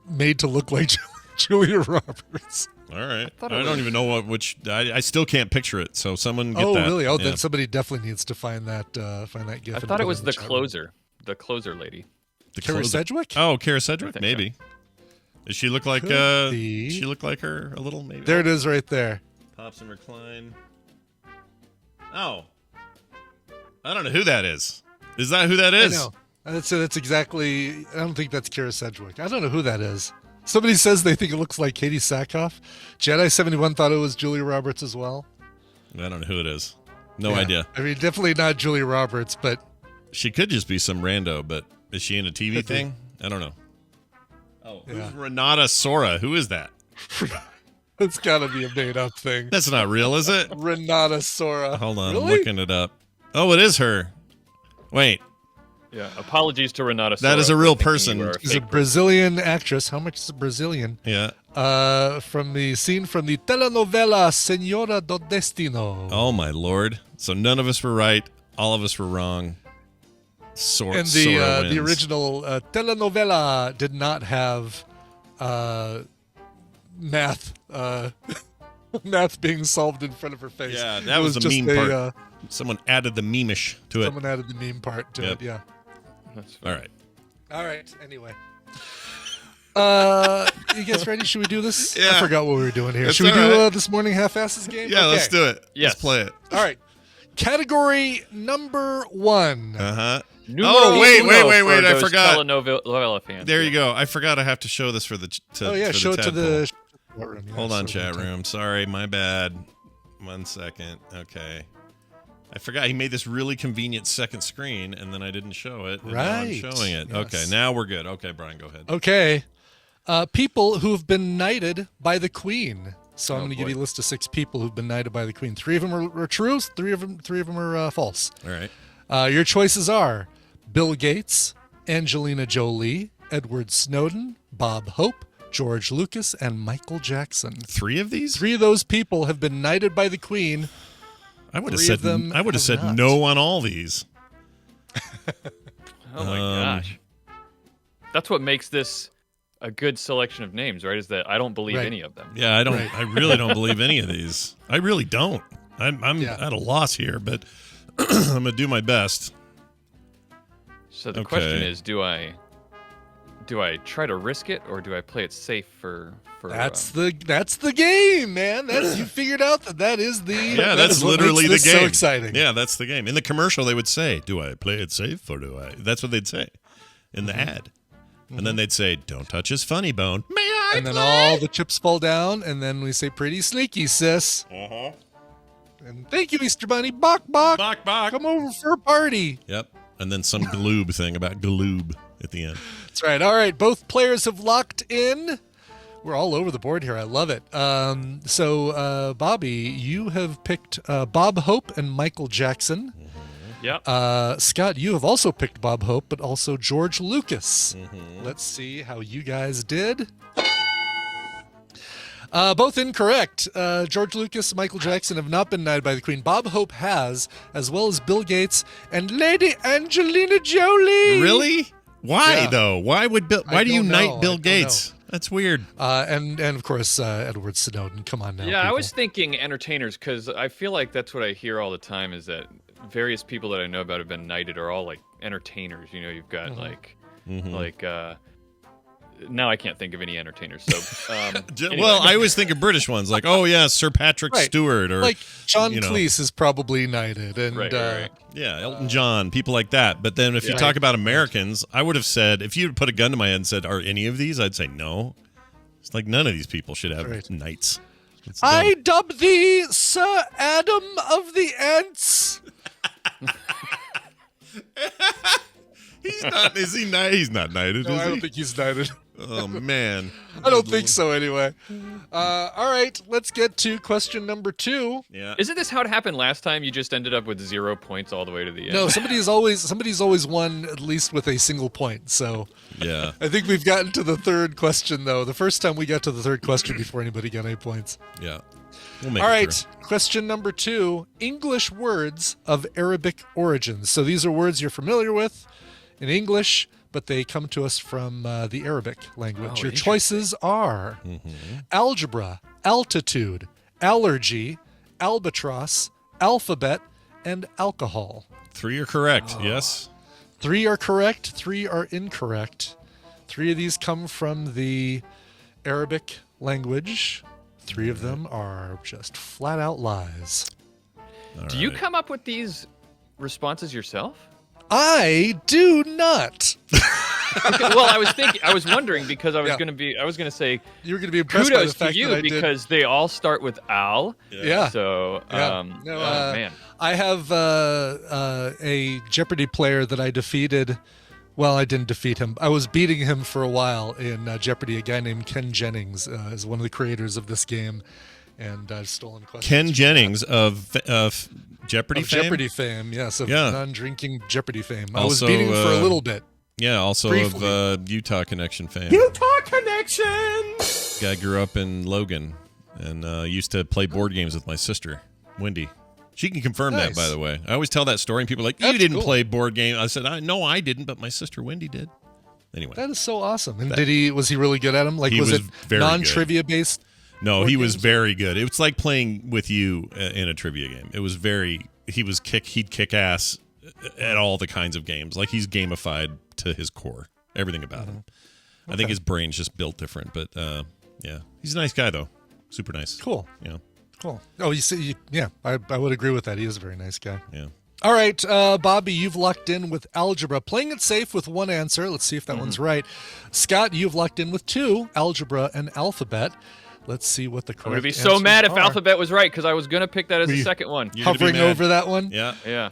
[SPEAKER 5] made to look like Julia Roberts.
[SPEAKER 1] All right.
[SPEAKER 6] thought
[SPEAKER 1] I
[SPEAKER 6] it
[SPEAKER 1] don't
[SPEAKER 6] was-
[SPEAKER 1] even know which. I still can't picture it. So someone get
[SPEAKER 5] Oh,
[SPEAKER 1] that.
[SPEAKER 5] really? Oh,
[SPEAKER 1] Yeah.
[SPEAKER 5] then somebody definitely needs to find that GIF.
[SPEAKER 6] I
[SPEAKER 5] and
[SPEAKER 6] thought
[SPEAKER 5] put
[SPEAKER 6] it was
[SPEAKER 5] in
[SPEAKER 6] the
[SPEAKER 5] chat room.
[SPEAKER 6] closer, lady.
[SPEAKER 1] The
[SPEAKER 5] Kara
[SPEAKER 1] closer.
[SPEAKER 5] Sedgwick?
[SPEAKER 1] Oh, Kara Sedgwick?
[SPEAKER 6] think
[SPEAKER 1] Maybe. Does she look like
[SPEAKER 5] Could be.
[SPEAKER 1] she look like her a little? Maybe.
[SPEAKER 5] There it is right there.
[SPEAKER 1] Pops and recline. Oh. I don't know who that is. Is that who that
[SPEAKER 5] I
[SPEAKER 1] is?
[SPEAKER 5] know. That's exactly. I don't think that's Kara Sedgwick. I don't know who that is. Somebody says they think it looks like Katie Sackhoff. Jedi71 thought it was Julia Roberts as well.
[SPEAKER 1] I don't know who it is. No
[SPEAKER 5] Yeah.
[SPEAKER 1] idea.
[SPEAKER 5] I mean, definitely not Julia Roberts, but
[SPEAKER 1] She could just be some rando, but is she in a TV
[SPEAKER 5] Could be.
[SPEAKER 1] thing? I don't know. Oh,
[SPEAKER 5] Yeah.
[SPEAKER 1] who's Renata Sora? Who is that?
[SPEAKER 5] it's got to be a made-up thing.
[SPEAKER 1] That's not real, is it?
[SPEAKER 5] Renata Sora.
[SPEAKER 1] Hold on, I'm
[SPEAKER 5] Really?
[SPEAKER 1] looking it up. Oh, it is her. Wait,
[SPEAKER 6] Yeah. Apologies to Renata.
[SPEAKER 1] That is
[SPEAKER 6] Sora
[SPEAKER 1] a real
[SPEAKER 6] for thinking you
[SPEAKER 1] person.
[SPEAKER 6] were a
[SPEAKER 5] She's a
[SPEAKER 6] fake
[SPEAKER 5] Brazilian actress. How much is a Brazilian?
[SPEAKER 1] yeah.
[SPEAKER 5] From the scene from the telenovela Senhora do Destino.
[SPEAKER 1] Oh my lord! So none of us were right. All of us were wrong. Sora
[SPEAKER 5] And
[SPEAKER 1] Sora
[SPEAKER 5] the
[SPEAKER 1] wins.
[SPEAKER 5] original telenovela did not have math math being solved in front of her face.
[SPEAKER 1] Yeah, that
[SPEAKER 5] It
[SPEAKER 1] was the
[SPEAKER 5] just
[SPEAKER 1] meme part. Someone added the meme-ish to it.
[SPEAKER 5] Someone added the meme part to
[SPEAKER 1] Yep.
[SPEAKER 5] it. Yeah.
[SPEAKER 6] That's
[SPEAKER 1] All right.
[SPEAKER 5] All right. Anyway. You guys ready? Should we do this?
[SPEAKER 1] Yeah.
[SPEAKER 5] I forgot what we were doing here.
[SPEAKER 1] It's
[SPEAKER 5] Should we
[SPEAKER 1] all
[SPEAKER 5] do
[SPEAKER 1] right.
[SPEAKER 5] this morning half-asses game?
[SPEAKER 1] Yeah,
[SPEAKER 5] Okay.
[SPEAKER 1] let's do it.
[SPEAKER 6] Yes.
[SPEAKER 1] Let's play it.
[SPEAKER 5] All right. Category number 1.
[SPEAKER 1] Uh-huh.
[SPEAKER 6] Numero
[SPEAKER 1] Oh, wait,
[SPEAKER 6] uno
[SPEAKER 1] wait,
[SPEAKER 6] for
[SPEAKER 1] I
[SPEAKER 6] those
[SPEAKER 1] forgot.
[SPEAKER 6] telenovela fans.
[SPEAKER 1] There you go. I forgot I have to show this for the
[SPEAKER 5] Oh yeah,
[SPEAKER 1] for
[SPEAKER 5] show it to
[SPEAKER 1] tadpole.
[SPEAKER 5] the chat room. Yeah,
[SPEAKER 1] Hold on,
[SPEAKER 5] show it to
[SPEAKER 1] chat
[SPEAKER 5] the
[SPEAKER 1] room. Sorry, my bad. 1 second. Okay. I forgot he made this really convenient second screen, and then I didn't show it. And now I'm
[SPEAKER 5] Right.
[SPEAKER 1] showing it.
[SPEAKER 5] Yes.
[SPEAKER 1] Okay, now we're good. Okay, Brian, go ahead.
[SPEAKER 5] Okay. People who have been knighted by the Queen. So I'm
[SPEAKER 6] Oh,
[SPEAKER 5] going to give
[SPEAKER 6] boy.
[SPEAKER 5] you a list of 6 people who've been knighted by the Queen. 3 of them are true. Three of them are false.
[SPEAKER 1] All right.
[SPEAKER 5] Your choices are Bill Gates, Angelina Jolie, Edward Snowden, Bob Hope, George Lucas, and Michael Jackson.
[SPEAKER 1] 3 of these?
[SPEAKER 5] 3 of those people have been knighted by the Queen.
[SPEAKER 1] I would have
[SPEAKER 5] 3
[SPEAKER 1] said
[SPEAKER 5] of them
[SPEAKER 1] I would have
[SPEAKER 5] have
[SPEAKER 1] said
[SPEAKER 5] not.
[SPEAKER 1] no on all these.
[SPEAKER 6] Oh my gosh. That's what makes this a good selection of names, right? Is that I don't believe
[SPEAKER 5] Right.
[SPEAKER 6] any of them.
[SPEAKER 1] Yeah, I don't.
[SPEAKER 5] Right.
[SPEAKER 1] I really don't believe any of these. I really don't. I'm
[SPEAKER 5] Yeah.
[SPEAKER 1] at a loss here, but I'm gonna do my best.
[SPEAKER 6] So the
[SPEAKER 1] Okay.
[SPEAKER 6] question is, do I try to risk it or do I play it safe for
[SPEAKER 5] That's the game, man. That's you figured out that is the
[SPEAKER 1] Yeah,
[SPEAKER 5] that
[SPEAKER 1] that's
[SPEAKER 5] is what
[SPEAKER 1] literally the
[SPEAKER 5] makes this
[SPEAKER 1] game.
[SPEAKER 5] So exciting.
[SPEAKER 1] Yeah, that's the game. In the commercial, they would say, "Do I play it safe or do I?" That's what they'd say in the
[SPEAKER 5] Mm-hmm.
[SPEAKER 1] ad, and then they'd say, "Don't touch his funny bone." May I?
[SPEAKER 5] And then
[SPEAKER 1] play?
[SPEAKER 5] all the chips fall down, and then we say, "Pretty sneaky, sis."
[SPEAKER 1] Uh-huh.
[SPEAKER 5] And thank you, Easter Bunny. Bok bok.
[SPEAKER 1] Bok, bok.
[SPEAKER 5] Come over for a party.
[SPEAKER 1] Yep, and then some gloob thing about gloob at the end.
[SPEAKER 5] That's right. All right. Both players have locked in. We're all over the board here. I love it. So, Bobby, you have picked Bob Hope and Michael Jackson.
[SPEAKER 6] Yep.
[SPEAKER 5] Scott, you have also picked Bob Hope, but also George Lucas. Let's see how you guys did. Both incorrect. George Lucas and Michael Jackson have not been knighted by the Queen. Bob Hope has, as well as Bill Gates and Lady Angelina Jolie.
[SPEAKER 1] Really? Why
[SPEAKER 5] Yeah.
[SPEAKER 1] though? Why would Bill? Why do you
[SPEAKER 5] don't
[SPEAKER 1] knight
[SPEAKER 5] know. I
[SPEAKER 1] Bill
[SPEAKER 5] don't
[SPEAKER 1] Gates? That's weird.
[SPEAKER 5] And of course, Edward Snowden. Come on now.
[SPEAKER 6] Yeah, I
[SPEAKER 5] people.
[SPEAKER 6] was thinking entertainers because I feel like that's what I hear all the time is that various people that I know about have been knighted are all like entertainers. You know, you've got
[SPEAKER 5] Mm-hmm.
[SPEAKER 6] like now I can't think of any entertainers. So anyway.
[SPEAKER 1] Well, I always think of British ones, like, oh yeah, Sir Patrick
[SPEAKER 5] Right.
[SPEAKER 1] Stewart, or
[SPEAKER 5] like John
[SPEAKER 1] you know.
[SPEAKER 5] Cleese is probably knighted, and
[SPEAKER 6] right.
[SPEAKER 1] yeah, Elton John, people like that. But then if you
[SPEAKER 6] Yeah.
[SPEAKER 1] talk about Americans, I would have said, if you put a gun to my head and said, are any of these? I'd say no. It's like none of these people should have
[SPEAKER 5] Right.
[SPEAKER 1] knights. It's
[SPEAKER 5] I
[SPEAKER 1] dumb.
[SPEAKER 5] dub thee Sir Adam of the Ants.
[SPEAKER 1] He's not. Is he knight? He's not knighted.
[SPEAKER 5] No,
[SPEAKER 1] is
[SPEAKER 5] I
[SPEAKER 1] he?
[SPEAKER 5] don't think he's knighted.
[SPEAKER 1] Oh, man.
[SPEAKER 5] I don't think so anyway. All right, let's get to question number 2.
[SPEAKER 1] Yeah.
[SPEAKER 6] Isn't this how it happened last time? You just ended up with 0 points all the way to the end.
[SPEAKER 5] No, somebody's always won at least with a single point. So
[SPEAKER 1] Yeah.
[SPEAKER 5] I think we've gotten to the third question, though. The first time we got to the third question before anybody got any points.
[SPEAKER 1] Yeah. We'll make
[SPEAKER 5] All
[SPEAKER 1] it
[SPEAKER 5] right,
[SPEAKER 1] through.
[SPEAKER 5] question number 2. English words of Arabic origins. So these are words you're familiar with in English, but they come to us from the Arabic language. Your choices are algebra, altitude, allergy, albatross, alphabet, and alcohol.
[SPEAKER 1] 3 are correct. Yes.
[SPEAKER 5] 3 are correct, 3 are incorrect. 3 of these come from the Arabic language. 3 of them are just flat out lies.
[SPEAKER 6] Do you come up with these responses yourself?
[SPEAKER 5] I do not.
[SPEAKER 6] Well, I was wondering because I was going to say
[SPEAKER 5] You were going to be impressed by the
[SPEAKER 6] kudos to
[SPEAKER 5] fact that
[SPEAKER 6] you
[SPEAKER 5] I did.
[SPEAKER 6] because they all start with al.
[SPEAKER 5] Yeah.
[SPEAKER 6] So,
[SPEAKER 5] Yeah. No,
[SPEAKER 6] oh man.
[SPEAKER 5] I have a Jeopardy player that I defeated. Well, I didn't defeat him. I was beating him for a while in Jeopardy. A guy named Ken Jennings is one of the creators of this game, and I've stolen questions.
[SPEAKER 1] Ken Jennings of Jeopardy
[SPEAKER 5] Of
[SPEAKER 1] fame?
[SPEAKER 5] Jeopardy fame, yes, of
[SPEAKER 1] Yeah.
[SPEAKER 5] non-drinking Jeopardy fame. I
[SPEAKER 1] Also,
[SPEAKER 5] was beating him for a little bit.
[SPEAKER 1] Yeah, also
[SPEAKER 5] Briefly.
[SPEAKER 1] of Utah Connection fame.
[SPEAKER 3] Utah Connection!
[SPEAKER 1] Guy grew up in Logan and used to play board games with my sister, Wendy. She can confirm that,
[SPEAKER 5] Nice.
[SPEAKER 1] by the way. I always tell that story, and people are like, you
[SPEAKER 5] That's
[SPEAKER 1] didn't
[SPEAKER 5] cool.
[SPEAKER 1] play board game. I said, no, I didn't, but my sister Wendy did. Anyway.
[SPEAKER 5] That is so awesome. And was he really good at them? Like,
[SPEAKER 1] He
[SPEAKER 5] was
[SPEAKER 1] was
[SPEAKER 5] it
[SPEAKER 1] very
[SPEAKER 5] non-trivia based?
[SPEAKER 1] No,
[SPEAKER 5] board
[SPEAKER 1] he was
[SPEAKER 5] games?
[SPEAKER 1] very good. It was like playing with you in a trivia game. It was he'd kick ass at all the kinds of games. Like, he's gamified to his core. Everything about him. I think his brain's just built different, but yeah. He's a nice guy, though. Super nice.
[SPEAKER 5] Cool.
[SPEAKER 1] Yeah.
[SPEAKER 5] Cool. Oh, yeah, I would agree with that. He is a very nice guy.
[SPEAKER 1] Yeah.
[SPEAKER 5] All right, Bobby, you've locked in with algebra. Playing it safe with one answer. Let's see if that one's right. Scott, you've locked in with 2, algebra and alphabet. Let's see what the correct
[SPEAKER 6] I'm going to be so
[SPEAKER 5] answers
[SPEAKER 6] mad if
[SPEAKER 5] are.
[SPEAKER 6] alphabet was right because I was going to pick that as
[SPEAKER 5] Were
[SPEAKER 6] the
[SPEAKER 5] you-
[SPEAKER 6] second one.
[SPEAKER 1] You're gonna be
[SPEAKER 5] Hovering
[SPEAKER 1] mad.
[SPEAKER 5] over that one?
[SPEAKER 1] Yeah.
[SPEAKER 6] Yeah.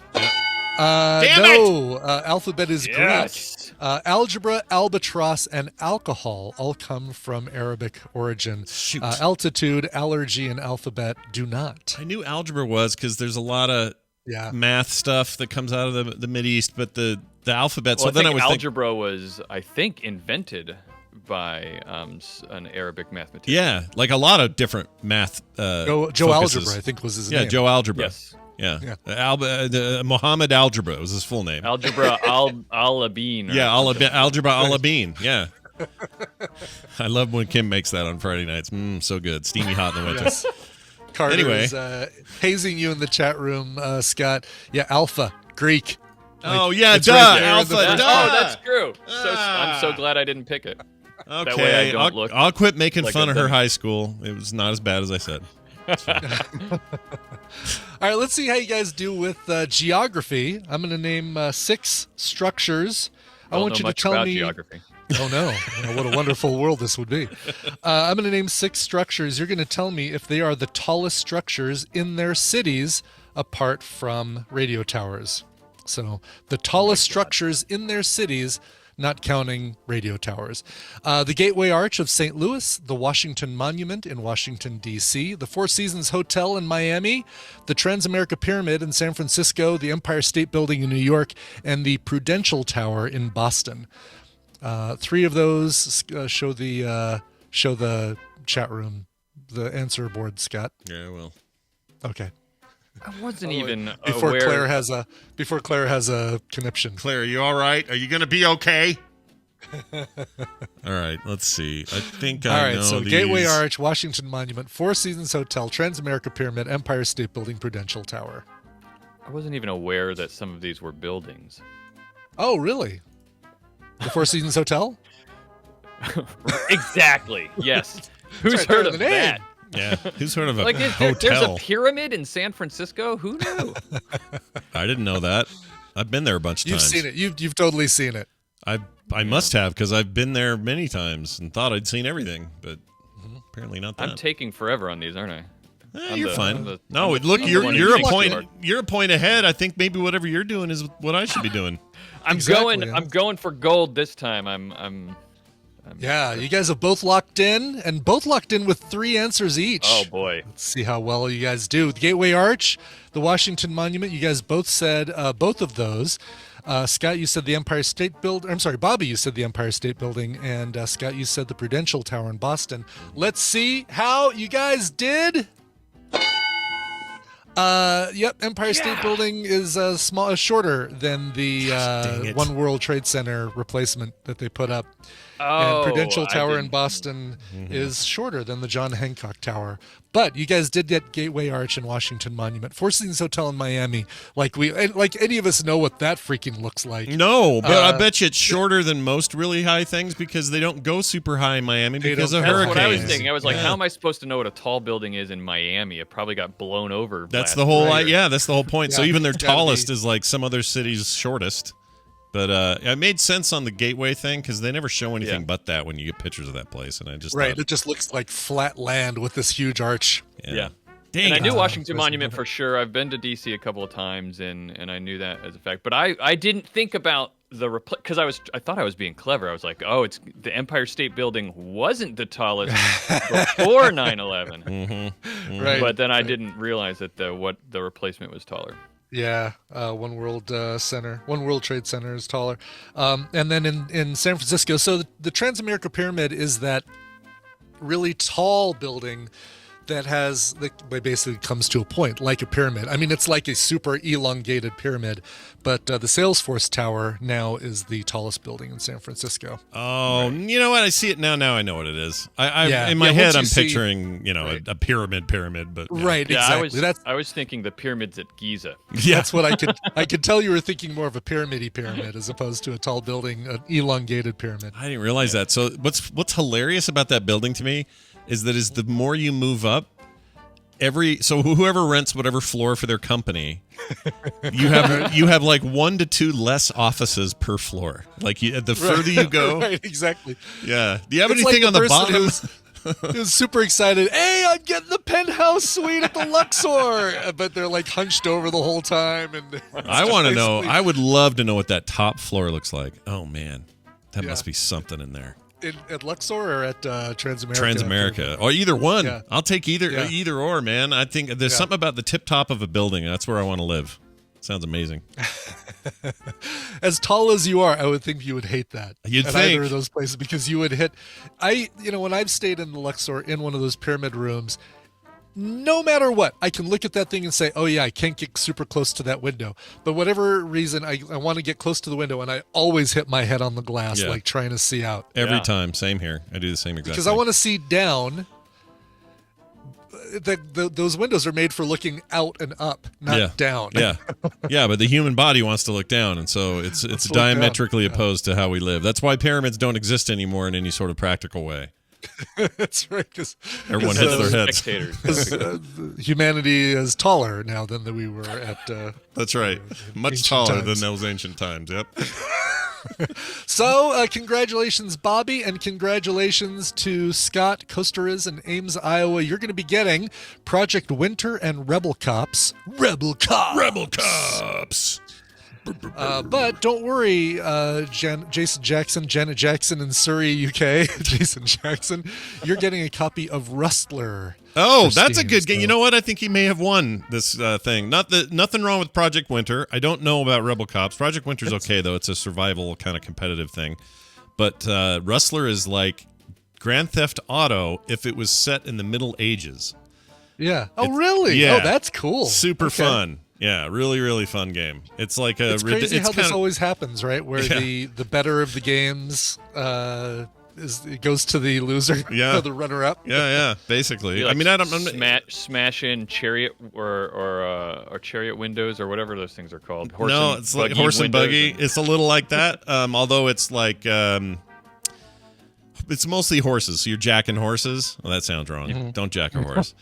[SPEAKER 5] No, alphabet is
[SPEAKER 6] Yes.
[SPEAKER 5] Greek. Algebra, albatross, and alcohol all come from Arabic origin.
[SPEAKER 1] Shoot.
[SPEAKER 5] Altitude, allergy, and alphabet do not.
[SPEAKER 1] I knew algebra was because there's a lot of
[SPEAKER 5] Yeah.
[SPEAKER 1] math stuff that comes out of the Mideast, but the alphabet.
[SPEAKER 6] Well,
[SPEAKER 1] so then I
[SPEAKER 6] think
[SPEAKER 1] was thinking,
[SPEAKER 6] algebra was, I think, invented by an Arabic mathematician.
[SPEAKER 1] yeah, like a lot of different math.
[SPEAKER 5] Joe
[SPEAKER 1] focuses.
[SPEAKER 5] Algebra, I think, was his
[SPEAKER 1] Yeah,
[SPEAKER 5] name.
[SPEAKER 1] Joe Algebra.
[SPEAKER 6] Yes.
[SPEAKER 1] Yeah. Mohammed Algebra was his full name.
[SPEAKER 6] Algebra al-Abin.
[SPEAKER 1] Yeah, Algebra Alabine. Yeah. I love when Kim makes that on Friday nights. So good. Steamy hot in the winter.
[SPEAKER 5] Yes. Carter
[SPEAKER 1] Anyway.
[SPEAKER 5] is hazing you in the chat room, Scott. Yeah, alpha, Greek.
[SPEAKER 1] Oh, yeah,
[SPEAKER 5] it's
[SPEAKER 1] duh.
[SPEAKER 5] right there in
[SPEAKER 1] Alpha,
[SPEAKER 5] the first
[SPEAKER 1] duh.
[SPEAKER 6] Oh, that's true. I'm so glad I didn't pick it.
[SPEAKER 1] Okay.
[SPEAKER 6] That way I don't look
[SPEAKER 1] I'll quit making
[SPEAKER 6] like
[SPEAKER 1] fun
[SPEAKER 6] I've
[SPEAKER 1] of her
[SPEAKER 6] done.
[SPEAKER 1] high school. It was not as bad as I said.
[SPEAKER 5] All right, let's see how you guys do with geography. I'm going to name 6 structures. I want you to tell
[SPEAKER 6] about
[SPEAKER 5] me.
[SPEAKER 6] geography.
[SPEAKER 5] Oh no! Well, what a wonderful world this would be. I'm going to name 6 structures. You're going to tell me if they are the tallest structures in their cities, apart from radio towers. So the tallest structures in their cities, not counting radio towers. The Gateway Arch of St. Louis, the Washington Monument in Washington, D.C., the Four Seasons Hotel in Miami, the Transamerica Pyramid in San Francisco, the Empire State Building in New York, and the Prudential Tower in Boston. 3 of those show the chat room, the answer board, Scott.
[SPEAKER 1] Yeah, well.
[SPEAKER 5] Okay.
[SPEAKER 6] I wasn't even
[SPEAKER 5] Before
[SPEAKER 6] aware.
[SPEAKER 5] Claire has a conniption.
[SPEAKER 1] Claire, are you all right? Are you going to be okay? All right, let's see. I think
[SPEAKER 5] All
[SPEAKER 1] I
[SPEAKER 5] right,
[SPEAKER 1] know
[SPEAKER 5] so
[SPEAKER 1] these.
[SPEAKER 5] Gateway Arch, Washington Monument, Four Seasons Hotel, Transamerica Pyramid, Empire State Building, Prudential Tower.
[SPEAKER 6] I wasn't even aware that some of these were buildings.
[SPEAKER 5] Oh, really? The Four Seasons Hotel?
[SPEAKER 6] Exactly. Yes. Who's
[SPEAKER 5] right there
[SPEAKER 6] heard
[SPEAKER 5] in
[SPEAKER 6] of
[SPEAKER 5] the name.
[SPEAKER 6] that?
[SPEAKER 1] Yeah, who's heard of a
[SPEAKER 6] Like, there's
[SPEAKER 1] hotel?
[SPEAKER 6] a pyramid in San Francisco. Who knew?
[SPEAKER 1] I didn't know that. I've been there a bunch of
[SPEAKER 5] You've
[SPEAKER 1] times.
[SPEAKER 5] seen it. You've totally seen it.
[SPEAKER 1] I must have because I've been there many times and thought I'd seen everything, but apparently not that.
[SPEAKER 6] I'm taking forever on these, aren't I? I'm
[SPEAKER 1] you're
[SPEAKER 6] the-
[SPEAKER 1] fine.
[SPEAKER 6] I'm the-
[SPEAKER 1] No,
[SPEAKER 6] I'm the-
[SPEAKER 1] look,
[SPEAKER 6] I'm the
[SPEAKER 1] you're
[SPEAKER 6] one
[SPEAKER 1] you're a
[SPEAKER 6] who
[SPEAKER 1] point
[SPEAKER 6] takes
[SPEAKER 1] you're a point ahead. I think maybe whatever you're doing is what I should be doing.
[SPEAKER 6] I'm
[SPEAKER 5] Exactly,
[SPEAKER 6] going.
[SPEAKER 5] yeah.
[SPEAKER 6] I'm going for gold this time. I'm
[SPEAKER 5] Yeah, you guys have both locked in, and both locked in with 3 answers each.
[SPEAKER 6] Oh boy.
[SPEAKER 5] Let's see how well you guys do. The Gateway Arch, the Washington Monument, you guys both said both of those. Scott, you said the Empire State Building. I'm sorry, Bobby, you said the Empire State Building, and Scott, you said the Prudential Tower in Boston. Let's see how you guys did. Yep, Empire State Building is shorter than the One World Trade Center replacement that they put up. And Prudential Tower in Boston is shorter than the John Hancock Tower. But you guys did get Gateway Arch and Washington Monument. Four Seasons Hotel in Miami. Like any of us know what that freaking looks like.
[SPEAKER 1] No, but I bet you it's shorter than most really high things because they don't go super high in Miami because of hurricanes.
[SPEAKER 6] That's what I was thinking. I was like, how am I supposed to know what a tall building is in Miami? It probably got blown over.
[SPEAKER 1] That's the whole that's the whole point. So even their tallest is like some other city's shortest. But it made sense on the Gateway thing because they never show anything but that when you get pictures of that place, and I just thought,
[SPEAKER 5] it just looks like flat land with this huge arch.
[SPEAKER 6] Yeah.
[SPEAKER 1] Dang
[SPEAKER 6] and I
[SPEAKER 1] it.
[SPEAKER 6] knew Washington Monument for sure. I've been to DC a couple of times, and I knew that as a fact. But I didn't think about the because I thought I was being clever. I was like, oh, it's the Empire State Building wasn't the tallest before 9/11.
[SPEAKER 5] Right.
[SPEAKER 6] But then I didn't realize that the replacement was taller.
[SPEAKER 5] Yeah, One World Trade Center is taller. And then in San Francisco, so the Transamerica Pyramid is that really tall building that basically comes to a point like a pyramid. I mean, it's like a super elongated pyramid, but the Salesforce Tower now is the tallest building in San Francisco.
[SPEAKER 1] Oh, right. You know what? I see it now. Now I know what it is. In my head, I'm picturing, a pyramid, but
[SPEAKER 5] right,
[SPEAKER 6] yeah,
[SPEAKER 5] exactly.
[SPEAKER 6] I was thinking the pyramids at Giza.
[SPEAKER 1] Yeah,
[SPEAKER 5] that's what I could tell you were thinking more of a pyramid as opposed to a tall building, an elongated pyramid.
[SPEAKER 1] I didn't realize that. So what's hilarious about that building to me is that the more you move up, whoever rents whatever floor for their company, you have like 1 to 2 less offices per floor. Like the further you go,
[SPEAKER 5] right? Exactly.
[SPEAKER 1] Yeah. Do you have anything on the bottom?
[SPEAKER 5] Who's super excited. Hey, I'm getting the penthouse suite at the Luxor, but they're like hunched over the whole time. And
[SPEAKER 1] I want to know. I would love to know what that top floor looks like. Oh man, that must be something in there.
[SPEAKER 5] At Luxor or at Transamerica?
[SPEAKER 1] Transamerica, or either one.
[SPEAKER 5] Yeah.
[SPEAKER 1] I'll take either or, man. I think there's something about the tip top of a building. That's where I want to live. Sounds amazing.
[SPEAKER 5] As tall as you are, I would think you would hate that.
[SPEAKER 1] You'd
[SPEAKER 5] at
[SPEAKER 1] think.
[SPEAKER 5] either of those places because you would hit. When I've stayed in the Luxor in one of those pyramid rooms, no matter what, I can look at that thing and say, oh yeah, I can't get super close to that window. But whatever reason, I want to get close to the window, and I always hit my head on the glass, like trying to see out.
[SPEAKER 1] Every time. Same here. I do the same exact
[SPEAKER 5] because
[SPEAKER 1] thing.
[SPEAKER 5] I want to see down. Those windows are made for looking out and up, not down.
[SPEAKER 1] Yeah, but the human body wants to look down, and so it's diametrically opposed to how we live. That's why pyramids don't exist anymore in any sort of practical way.
[SPEAKER 5] That's right, because
[SPEAKER 1] everyone hits their heads.
[SPEAKER 5] Because humanity is taller now than we were at.
[SPEAKER 1] That's right, much taller than those ancient times. Yep.
[SPEAKER 5] So, congratulations, Bobby, and congratulations to Scott, Costa Riz, and Ames, Iowa. You're going to be getting Project Winter and Rebel Cops. Rebel Cops! But don't worry, Jason Jackson, Janet Jackson in Surrey, UK. Jason Jackson, you're getting a copy of Rustler.
[SPEAKER 1] Oh, that's a good game. You know what? I think he may have won this thing. Nothing wrong with Project Winter. I don't know about Rebel Cops. Project Winter's okay, though. It's a survival kind of competitive thing. But Rustler is like Grand Theft Auto if it was set in the Middle Ages.
[SPEAKER 5] Yeah. Really?
[SPEAKER 1] Yeah.
[SPEAKER 5] Oh, that's cool.
[SPEAKER 1] Super fun. Yeah, really, really fun game. It's like
[SPEAKER 5] it's crazy how this always happens, right? Where the better of the games it goes to the loser, the runner-up.
[SPEAKER 1] Yeah, basically.
[SPEAKER 6] Like,
[SPEAKER 1] I mean, I'm
[SPEAKER 6] smash in chariot or chariot windows or whatever those things are called.
[SPEAKER 1] It's like horse and buggy. It's a little like that, although it's like it's mostly horses. So you're jacking horses. Well, that sounds wrong.
[SPEAKER 5] Mm-hmm.
[SPEAKER 1] Don't jack a horse.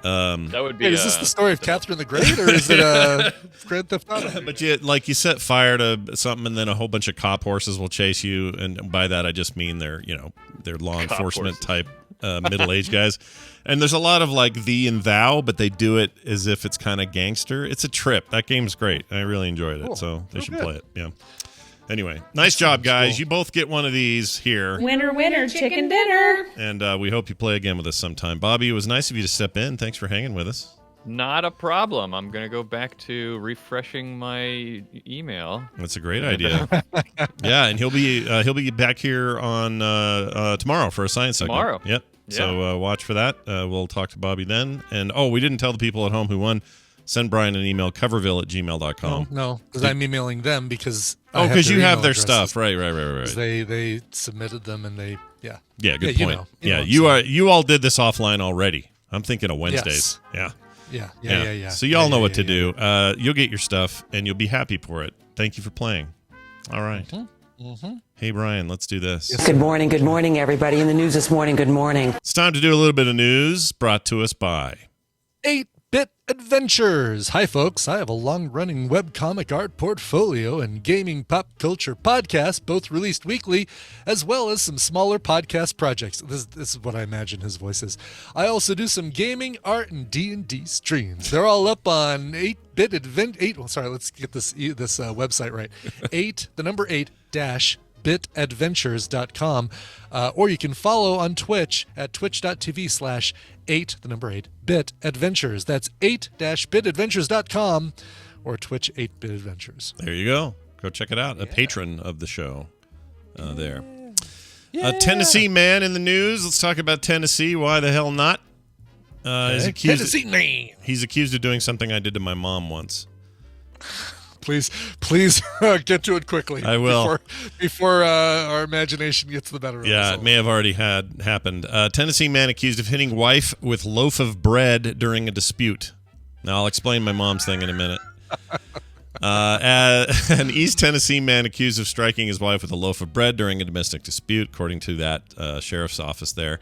[SPEAKER 6] That would be.
[SPEAKER 5] Wait, is this the story of Catherine the Great, or is it Grand Theft Auto?
[SPEAKER 1] But you set fire to something, and then a whole bunch of cop horses will chase you. And by that, I just mean they're law enforcement type middle-aged guys. And there's a lot of like thee and thou, but they do it as if it's kind of gangster. It's a trip. That game's great. I really enjoyed it, so they should play it. Yeah. Anyway, nice job, guys.
[SPEAKER 5] Cool.
[SPEAKER 1] You both get one of these here.
[SPEAKER 7] Winner, winner, chicken dinner.
[SPEAKER 1] And we hope you play again with us sometime. Bobby, it was nice of you to step in. Thanks for hanging with us.
[SPEAKER 6] Not a problem. I'm going to go back to refreshing my email.
[SPEAKER 1] That's a great idea. Yeah, and he'll be back here on tomorrow for a science segment.
[SPEAKER 6] Tomorrow.
[SPEAKER 1] Yep.
[SPEAKER 6] Yeah.
[SPEAKER 1] So watch for that. We'll talk to Bobby then. And we didn't tell the people at home who won. Send Brian an email, coverville@gmail.com.
[SPEAKER 5] No, because I'm emailing them because
[SPEAKER 1] because you have their
[SPEAKER 5] addresses.
[SPEAKER 1] stuff. Right.
[SPEAKER 5] They submitted them and they
[SPEAKER 1] Yeah, good
[SPEAKER 5] you
[SPEAKER 1] point.
[SPEAKER 5] know
[SPEAKER 1] Yeah, you all did this offline already. I'm thinking of Wednesdays.
[SPEAKER 5] Yes.
[SPEAKER 1] Yeah.
[SPEAKER 5] Yeah.
[SPEAKER 1] So y'all know what to do. You'll get your stuff, and you'll be happy for it. Thank you for playing. All right.
[SPEAKER 5] Mm-hmm.
[SPEAKER 1] Hey, Brian, let's do this.
[SPEAKER 8] Good morning, everybody. In the news this morning, good morning.
[SPEAKER 1] It's time to do a little bit of news brought to us by
[SPEAKER 5] 8-Bit Adventures. Hi, folks. I have a long-running webcomic art portfolio and gaming pop culture podcasts, both released weekly, as well as some smaller podcast projects. This is what I imagine his voice is. I also do some gaming, art, and D&D streams. They're all up on 8-Bit let's get this website right. 8-bitadventures.com, or you can follow on Twitch at twitch.tv/8-bit-adventures. That's 8-bitadventures.com or Twitch 8-Bit Adventures.
[SPEAKER 1] There you go. Go check it out. A patron of the show there. A Tennessee man in the news. Let's talk about Tennessee. Why the hell not?
[SPEAKER 5] Tennessee man.
[SPEAKER 1] He's accused of doing something I did to my mom once.
[SPEAKER 5] Please get to it quickly.
[SPEAKER 1] I will.
[SPEAKER 5] Before our imagination gets the better of us.
[SPEAKER 1] Yeah, it may have already happened. Tennessee man accused of hitting wife with loaf of bread during a dispute. Now, I'll explain my mom's thing in a minute. An East Tennessee man accused of striking his wife with a loaf of bread during a domestic dispute, according to that sheriff's office there.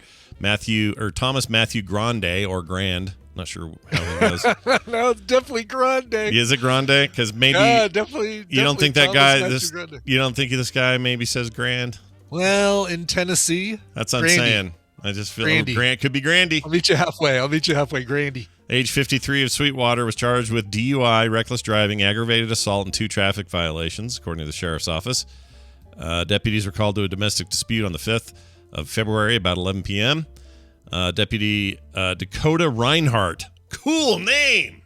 [SPEAKER 1] Thomas Matthew Grande, or Grand. Not sure how he goes.
[SPEAKER 5] No, it's definitely Grande.
[SPEAKER 1] Is it Grande? Because maybe
[SPEAKER 5] definitely.
[SPEAKER 1] You don't think that guy?
[SPEAKER 5] Grande.
[SPEAKER 1] You don't think this guy maybe says Grand?
[SPEAKER 5] Well, in Tennessee,
[SPEAKER 1] that's what I'm saying. I just feel Grant could be Grandy.
[SPEAKER 5] I'll meet you halfway, Grandy.
[SPEAKER 1] Age 53 of Sweetwater was charged with DUI, reckless driving, aggravated assault, and 2 traffic violations, according to the sheriff's office. Deputies were called to a domestic dispute on the 5th of February about 11 p.m. Deputy Dakota Reinhardt. Cool name.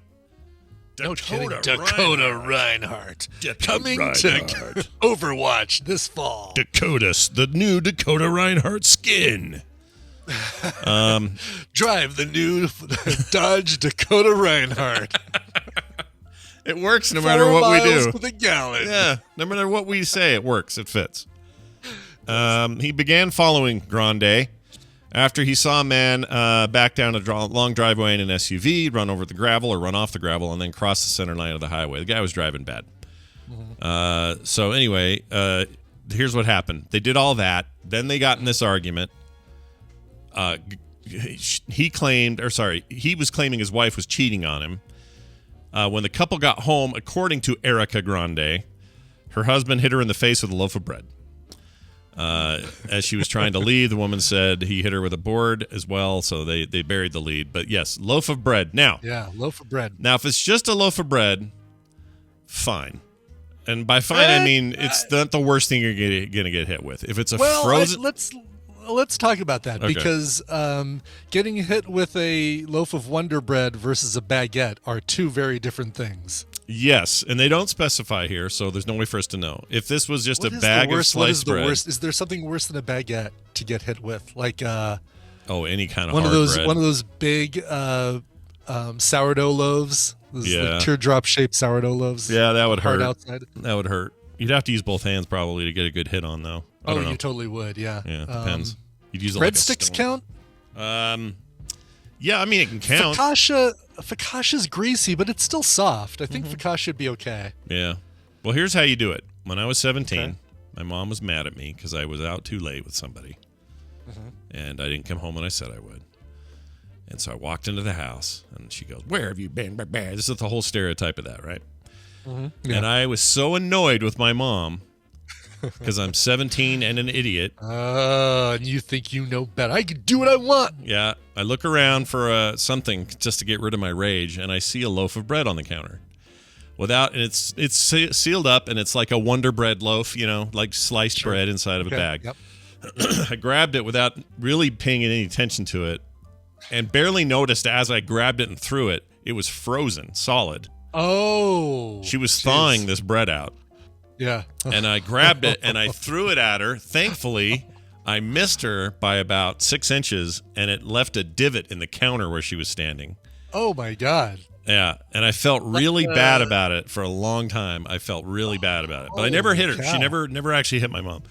[SPEAKER 5] Dakota Reinhardt. Coming to Overwatch this fall.
[SPEAKER 1] The new Dakota Reinhardt skin.
[SPEAKER 5] Drive the new Dodge Dakota Reinhardt.
[SPEAKER 1] It works no matter what we do.
[SPEAKER 5] 4 miles to the gallon.
[SPEAKER 1] Yeah, no matter what we say, it works. It fits. He began following Grande after he saw a man back down a long driveway in an SUV, run over the gravel or run off the gravel, and then cross the center line of the highway. The guy was driving bad. So anyway, here's what happened. They did all that. Then they got in this argument. He was claiming his wife was cheating on him. When the couple got home, according to Erica Grande, her husband hit her in the face with a loaf of bread. As she was trying to leave, the woman said he hit her with a board as well, so they buried the lead. But yes, loaf of bread. Now,
[SPEAKER 5] loaf of bread.
[SPEAKER 1] Now, if it's just a loaf of bread, fine. And by fine, I mean it's not the worst thing you're going to get hit with. If it's a frozen...
[SPEAKER 5] Let's talk about that, because getting hit with a loaf of Wonder Bread versus a baguette are 2 very different things.
[SPEAKER 1] Yes, and they don't specify here, so there's no way for us to know. If this was just a bag of sliced bread...
[SPEAKER 5] Is there something worse than a baguette to get hit with? Like
[SPEAKER 1] any kind of
[SPEAKER 5] one
[SPEAKER 1] hard
[SPEAKER 5] of those
[SPEAKER 1] bread.
[SPEAKER 5] One of those big sourdough loaves? Those like teardrop-shaped sourdough loaves?
[SPEAKER 1] Yeah, that would hurt.
[SPEAKER 5] Outside.
[SPEAKER 1] That would hurt. You'd have to use both hands probably to get a good hit on, though. I don't know.
[SPEAKER 5] You totally would, yeah.
[SPEAKER 1] Yeah, it depends. You'd use
[SPEAKER 5] breadsticks count?
[SPEAKER 1] Yeah, I mean, it can count.
[SPEAKER 5] Focaccia's greasy, but it's still soft. I think focaccia would be okay.
[SPEAKER 1] Yeah. Well, here's how you do it. When I was 17, my mom was mad at me because I was out too late with somebody. And I didn't come home when I said I would. And so I walked into the house, and she goes, "Where have you been?" This is the whole stereotype of that, right? Yeah. And I was so annoyed with my mom because I'm 17 and an idiot.
[SPEAKER 5] And you think you know better. I can do what I want.
[SPEAKER 1] Yeah. I look around for something just to get rid of my rage, and I see a loaf of bread on the counter. and it's sealed up, and it's like a Wonder Bread loaf, like sliced bread inside of a bag.
[SPEAKER 5] Yep.
[SPEAKER 1] I grabbed it without really paying any attention to it, and barely noticed as I grabbed it and threw it, it was frozen, solid.
[SPEAKER 5] Oh.
[SPEAKER 1] She was thawing this bread out.
[SPEAKER 5] Yeah.
[SPEAKER 1] And I grabbed it and I threw it at her. Thankfully, I missed her by about 6 inches, and it left a divot in the counter where she was standing.
[SPEAKER 5] Oh, my God.
[SPEAKER 1] Yeah, and I felt really bad about it for a long time. I felt really bad about it. But I never hit her.
[SPEAKER 5] Cow.
[SPEAKER 1] She never actually hit my mom.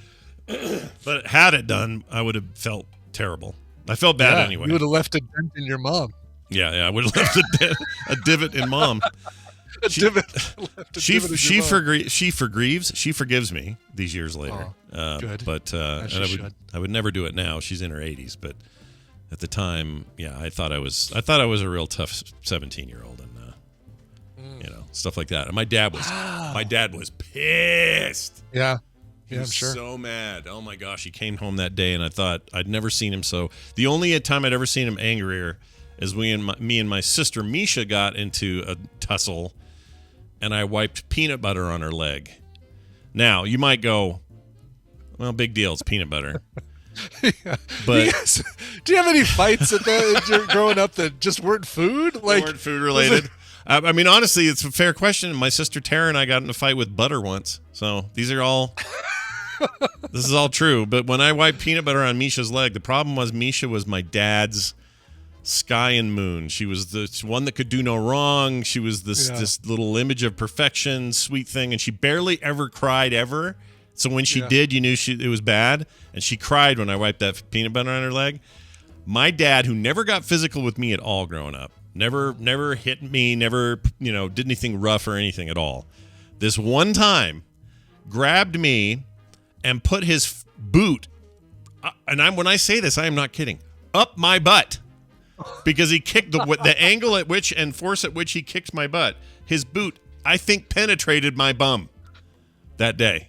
[SPEAKER 1] But had it done, I would have felt terrible. I felt bad anyway.
[SPEAKER 5] You would have left a dent in your mom.
[SPEAKER 1] Yeah, I would have left a divot in mom. She forgives me these years later.
[SPEAKER 5] Good.
[SPEAKER 1] But I would never do it now. She's in her 80s, but at the time, I thought I was a real tough 17-year-old, and stuff like that. And my dad was pissed.
[SPEAKER 5] Yeah.
[SPEAKER 1] He
[SPEAKER 5] I'm
[SPEAKER 1] was
[SPEAKER 5] sure.
[SPEAKER 1] so mad. Oh my gosh, he came home that day, and I thought I'd never seen him so. The only time I'd ever seen him angrier is me and my sister Misha got into a tussle, and I wiped peanut butter on her leg. Now you might go, well, big deal. It's peanut butter.
[SPEAKER 5] Yeah.
[SPEAKER 1] But
[SPEAKER 5] do you have any fights growing up that just weren't food?
[SPEAKER 1] Like weren't food related? I mean, honestly, it's a fair question. My sister Tara and I got in a fight with butter once, so these are all. This is all true. But when I wiped peanut butter on Misha's leg, the problem was Misha was my dad's sky and moon. She was the one that could do no wrong. She was this little image of perfection, sweet thing, and she barely ever cried ever. So when she did, you knew it was bad, and she cried when I wiped that peanut butter on her leg. My dad, who never got physical with me at all growing up, never hit me, never did anything rough or anything at all. This one time, grabbed me and put his boot, and when I say this, I am not kidding, up my butt. Because he kicked the angle at which and force at which he kicked my butt. His boot, I think, penetrated my bum that day.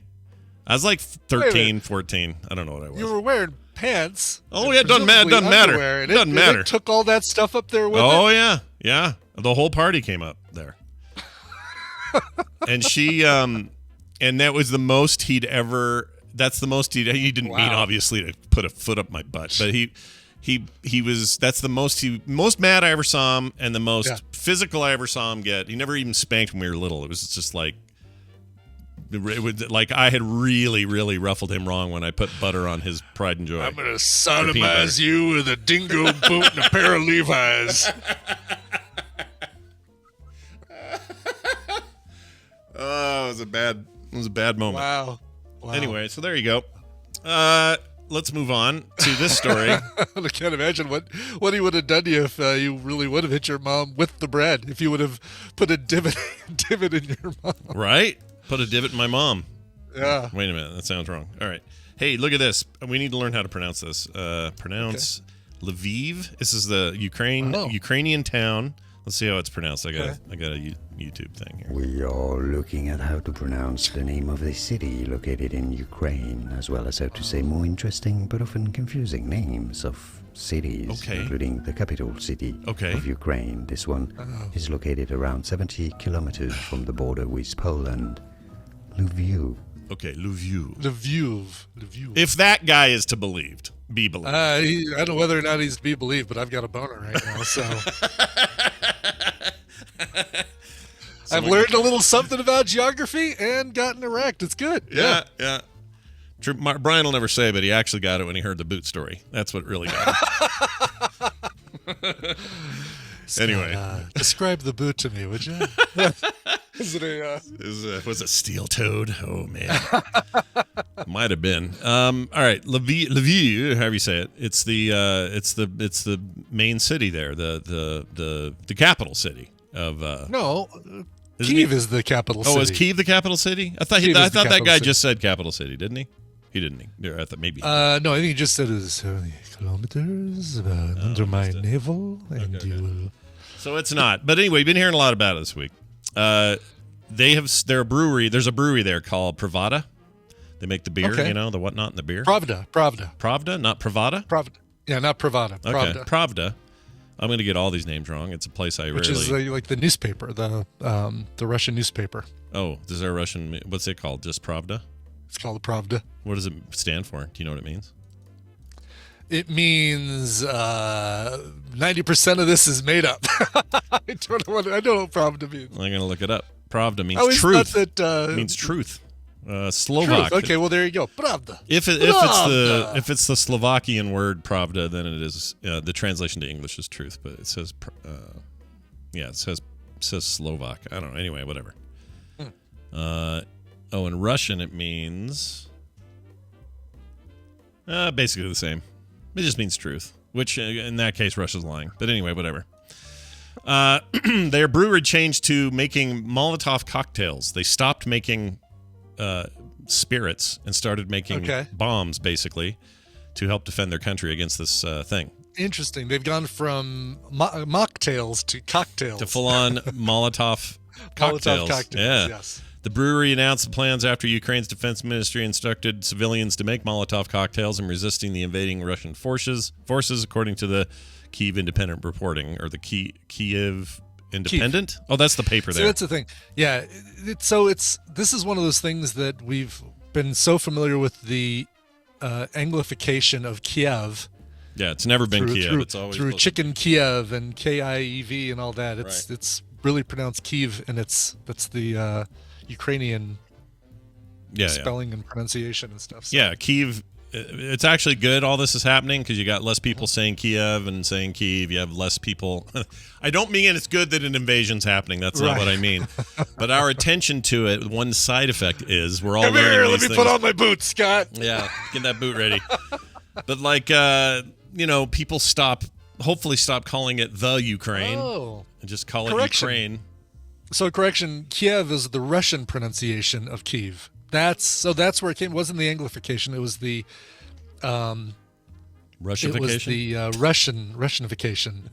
[SPEAKER 1] I was like 13, 14. I don't know what I was.
[SPEAKER 5] You were wearing pants.
[SPEAKER 1] Oh, yeah, it doesn't matter. It doesn't matter.
[SPEAKER 5] It took all that stuff up there with it?
[SPEAKER 1] Oh, yeah. Yeah. The whole party came up there. And she, and that was the most he'd ever, he didn't mean, obviously, to put a foot up my butt, but he was, that's the most mad I ever saw him, and the most physical I ever saw him get. He never even spanked when we were little. It was just like, I had really, really ruffled him wrong when I put butter on his pride and joy.
[SPEAKER 5] I'm going to sodomize you with a dingo boot and a pair of Levi's.
[SPEAKER 1] Oh, it was a bad moment.
[SPEAKER 5] Wow.
[SPEAKER 1] Anyway, so there you go. Let's move on to this story.
[SPEAKER 5] I can't imagine what he would have done to you if you really would have hit your mom with the bread. If you would have put a divot in your mom.
[SPEAKER 1] Right? Put a divot in my mom.
[SPEAKER 5] Yeah.
[SPEAKER 1] Wait a minute. That sounds wrong. All right. Hey, look at this. We need to learn how to pronounce this. Pronounce Lviv. This is the Ukrainian town. Let's see how it's pronounced. I got a YouTube thing here.
[SPEAKER 9] We are looking at how to pronounce the name of the city located in Ukraine, as well as how to say more interesting but often confusing names of cities, including the capital city of Ukraine. This one is located around 70 kilometers from the border with Poland. Lviv.
[SPEAKER 1] Okay, Lviv.
[SPEAKER 5] Lviv.
[SPEAKER 1] If that guy is to be believed.
[SPEAKER 5] I don't know whether or not he's to be believed, but I've got a boner right now, so... I've learned a little something about geography and gotten erect. It's good.
[SPEAKER 1] Yeah. True. Brian will never say, but he actually got it when he heard the boot story. That's what really got him. Anyway.
[SPEAKER 5] Describe the boot to me, would you? Is it
[SPEAKER 1] was a steel toed? Oh, man. Might have been. All right. Lviv, however you say it. It's the main city there, the capital city of
[SPEAKER 5] No. Kyiv is the capital city.
[SPEAKER 1] Oh, is Kyiv the capital city? I thought that guy just said capital city, didn't he? He didn't. I thought maybe.
[SPEAKER 5] No, I think he just said it was 70 kilometers under my navel, and you will.
[SPEAKER 1] So it's not. But anyway, we've been hearing a lot about it this week. They're a brewery. There's a brewery there called Pravda. They make the beer, the whatnot in the beer.
[SPEAKER 5] Pravda,
[SPEAKER 1] not Pravda.
[SPEAKER 5] Pravda. Yeah, not Pravada.
[SPEAKER 1] Okay, Pravda. I'm going to get all these names wrong. It's a place I
[SPEAKER 5] Which is like the newspaper, the Russian newspaper.
[SPEAKER 1] Oh, is there a Russian? What's it called? Just Pravda?
[SPEAKER 5] It's called Pravda.
[SPEAKER 1] What does it stand for? Do you know what it means?
[SPEAKER 5] It means 90% of this is made up. I don't know what Pravda means.
[SPEAKER 1] I'm going to look it up. Pravda means truth. It means truth. Slovak.
[SPEAKER 5] Truth. Okay, well there you go. Pravda.
[SPEAKER 1] If it's the Slovakian word Pravda, then it is the translation to English is truth, but it says it says Slovak. I don't know. Anyway, whatever. In Russian it means basically the same. It just means truth, which in that case Russia's lying. But anyway, whatever. Their brewery changed to making Molotov cocktails. They stopped making spirits and started making bombs, basically, to help defend their country against this thing.
[SPEAKER 5] Interesting. They've gone from mocktails to cocktails.
[SPEAKER 1] To full-on Molotov cocktails.
[SPEAKER 5] Molotov cocktails,
[SPEAKER 1] yeah.
[SPEAKER 5] Yes.
[SPEAKER 1] The brewery announced the plans after Ukraine's defense ministry instructed civilians to make Molotov cocktails in resisting the invading Russian forces, according to the Kyiv Independent reporting, or the Kyiv Independent?
[SPEAKER 5] Kyiv.
[SPEAKER 1] Oh, that's the paper there.
[SPEAKER 5] See, that's the thing. Yeah. This is one of those things that we've been so familiar with the Anglification of Kiev.
[SPEAKER 1] Yeah, it's never been Kiev. It's always
[SPEAKER 5] through Chicken Kiev and KIEV and all that. It's really pronounced Kyiv, and that's the Ukrainian spelling and pronunciation and stuff. So.
[SPEAKER 1] Yeah, Kyiv. It's actually good all this is happening because you got less people saying Kiev and saying Kyiv. You have less people. I don't mean it's good that an invasion's happening. That's not what I mean. But our attention to it, one side effect is we're all learning
[SPEAKER 5] here,
[SPEAKER 1] these
[SPEAKER 5] let me
[SPEAKER 1] things.
[SPEAKER 5] put on my boots, Scott.
[SPEAKER 1] Yeah, get that boot ready. But people hopefully stop calling it the Ukraine and just call it Ukraine.
[SPEAKER 5] So correction, Kiev is the Russian pronunciation of Kyiv. That's where it came. It wasn't the Anglification. It was the
[SPEAKER 1] Russification.
[SPEAKER 5] It was the Russianification.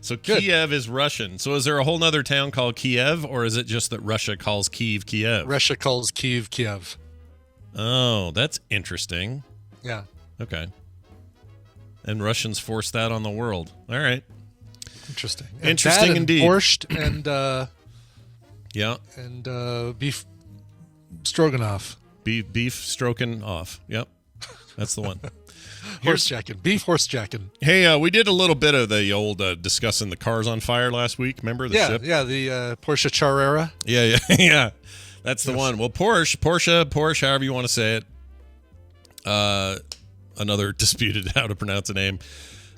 [SPEAKER 1] So Kiev is Russian. So is there a whole nother town called Kiev, or is it just that Russia calls Kyiv Kiev?
[SPEAKER 5] Russia calls Kyiv Kiev.
[SPEAKER 1] Oh, that's interesting.
[SPEAKER 5] Yeah.
[SPEAKER 1] Okay. And Russians forced that on the world. All right.
[SPEAKER 5] Interesting.
[SPEAKER 1] Interesting indeed.
[SPEAKER 5] Borscht and beef stroganoff.
[SPEAKER 1] Beef Strokin Off. Yep. That's the one.
[SPEAKER 5] Beef horsejacking.
[SPEAKER 1] Hey, we did a little bit of the old discussing the cars on fire last week. Remember the ship?
[SPEAKER 5] Yeah, the Porsche Carrera.
[SPEAKER 1] Yeah. That's the one. Well, Porsche, however you want to say it. Another disputed how to pronounce a name.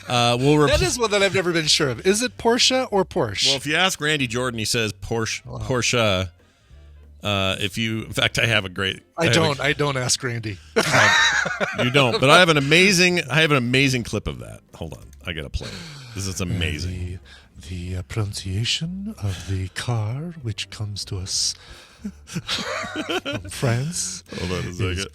[SPEAKER 5] That is one that I've never been sure of. Is it Porsche or Porsche?
[SPEAKER 1] Well, if you ask Randy Jordan, he says Porsche.
[SPEAKER 5] Wow.
[SPEAKER 1] Porsche. In fact, I have a great.
[SPEAKER 5] I don't ask Randy.
[SPEAKER 1] You don't, but I have an amazing clip of that. Hold on, I gotta play it. This is amazing.
[SPEAKER 5] The pronunciation of the car which comes to us from France.
[SPEAKER 1] Hold on a second.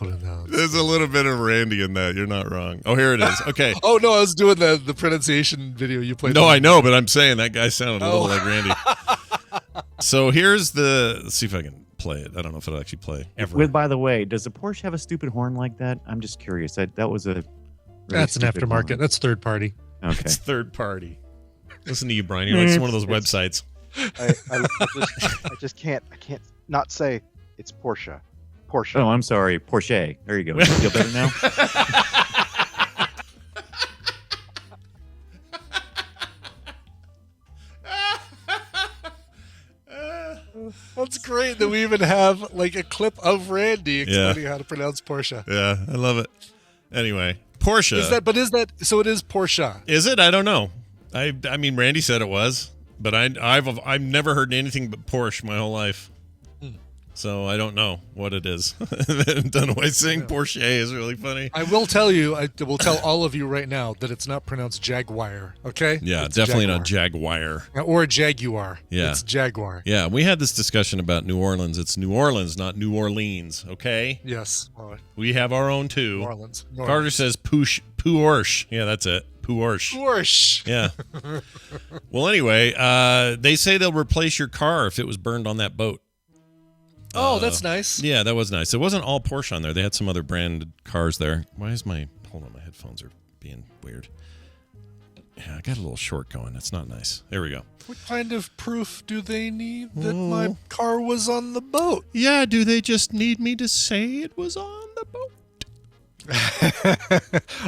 [SPEAKER 1] There's a little bit of Randy in that. You're not wrong. Oh, here it is. Okay.
[SPEAKER 5] Oh no, I was doing the pronunciation video you played.
[SPEAKER 1] No, I know, but I'm saying that guy sounded a little like Randy. So here's let's see if I can play it. I don't know if it'll actually play ever.
[SPEAKER 10] By the way, does the Porsche have a stupid horn like that? I'm just curious. That was a really
[SPEAKER 5] That's an aftermarket.
[SPEAKER 10] Horn.
[SPEAKER 5] That's third party.
[SPEAKER 10] Okay.
[SPEAKER 1] It's third party. Listen to you, Brian. You're like one of those websites.
[SPEAKER 11] I just can't not say it's Porsche.
[SPEAKER 10] Oh, I'm sorry. Porsche. There you go. You feel better now?
[SPEAKER 5] That's great that we even have like a clip of Randy explaining how to pronounce Porsche.
[SPEAKER 1] Yeah, I love it. Anyway, Porsche.
[SPEAKER 5] Is so it is Porsche?
[SPEAKER 1] Is it? I don't know. I mean, Randy said it was, but I've never heard anything but Porsche my whole life. So I don't know what it is. Dunaway saying Porsche is really funny.
[SPEAKER 5] I will tell you, I will tell all of you right now that it's not pronounced Jaguar, okay?
[SPEAKER 1] Yeah, it's definitely not Jaguar.
[SPEAKER 5] Or Jaguar.
[SPEAKER 1] Yeah.
[SPEAKER 5] It's Jaguar.
[SPEAKER 1] Yeah, we had this discussion about New Orleans. It's New Orleans, not New Orleans, okay?
[SPEAKER 5] Yes.
[SPEAKER 1] We have our own too.
[SPEAKER 5] New Orleans.
[SPEAKER 1] Carter says Porsche. Yeah, that's it. Porsche. Yeah. Well, anyway, they say they'll replace your car if it was burned on that boat.
[SPEAKER 5] Oh, that's nice.
[SPEAKER 1] Yeah, that was nice. It wasn't all Porsche on there. They had some other branded cars there. Hold on, my headphones are being weird. Yeah, I got a little short going. That's not nice. There we go.
[SPEAKER 5] What kind of proof do they need that my car was on the boat?
[SPEAKER 1] Yeah, do they just need me to say it was on the boat?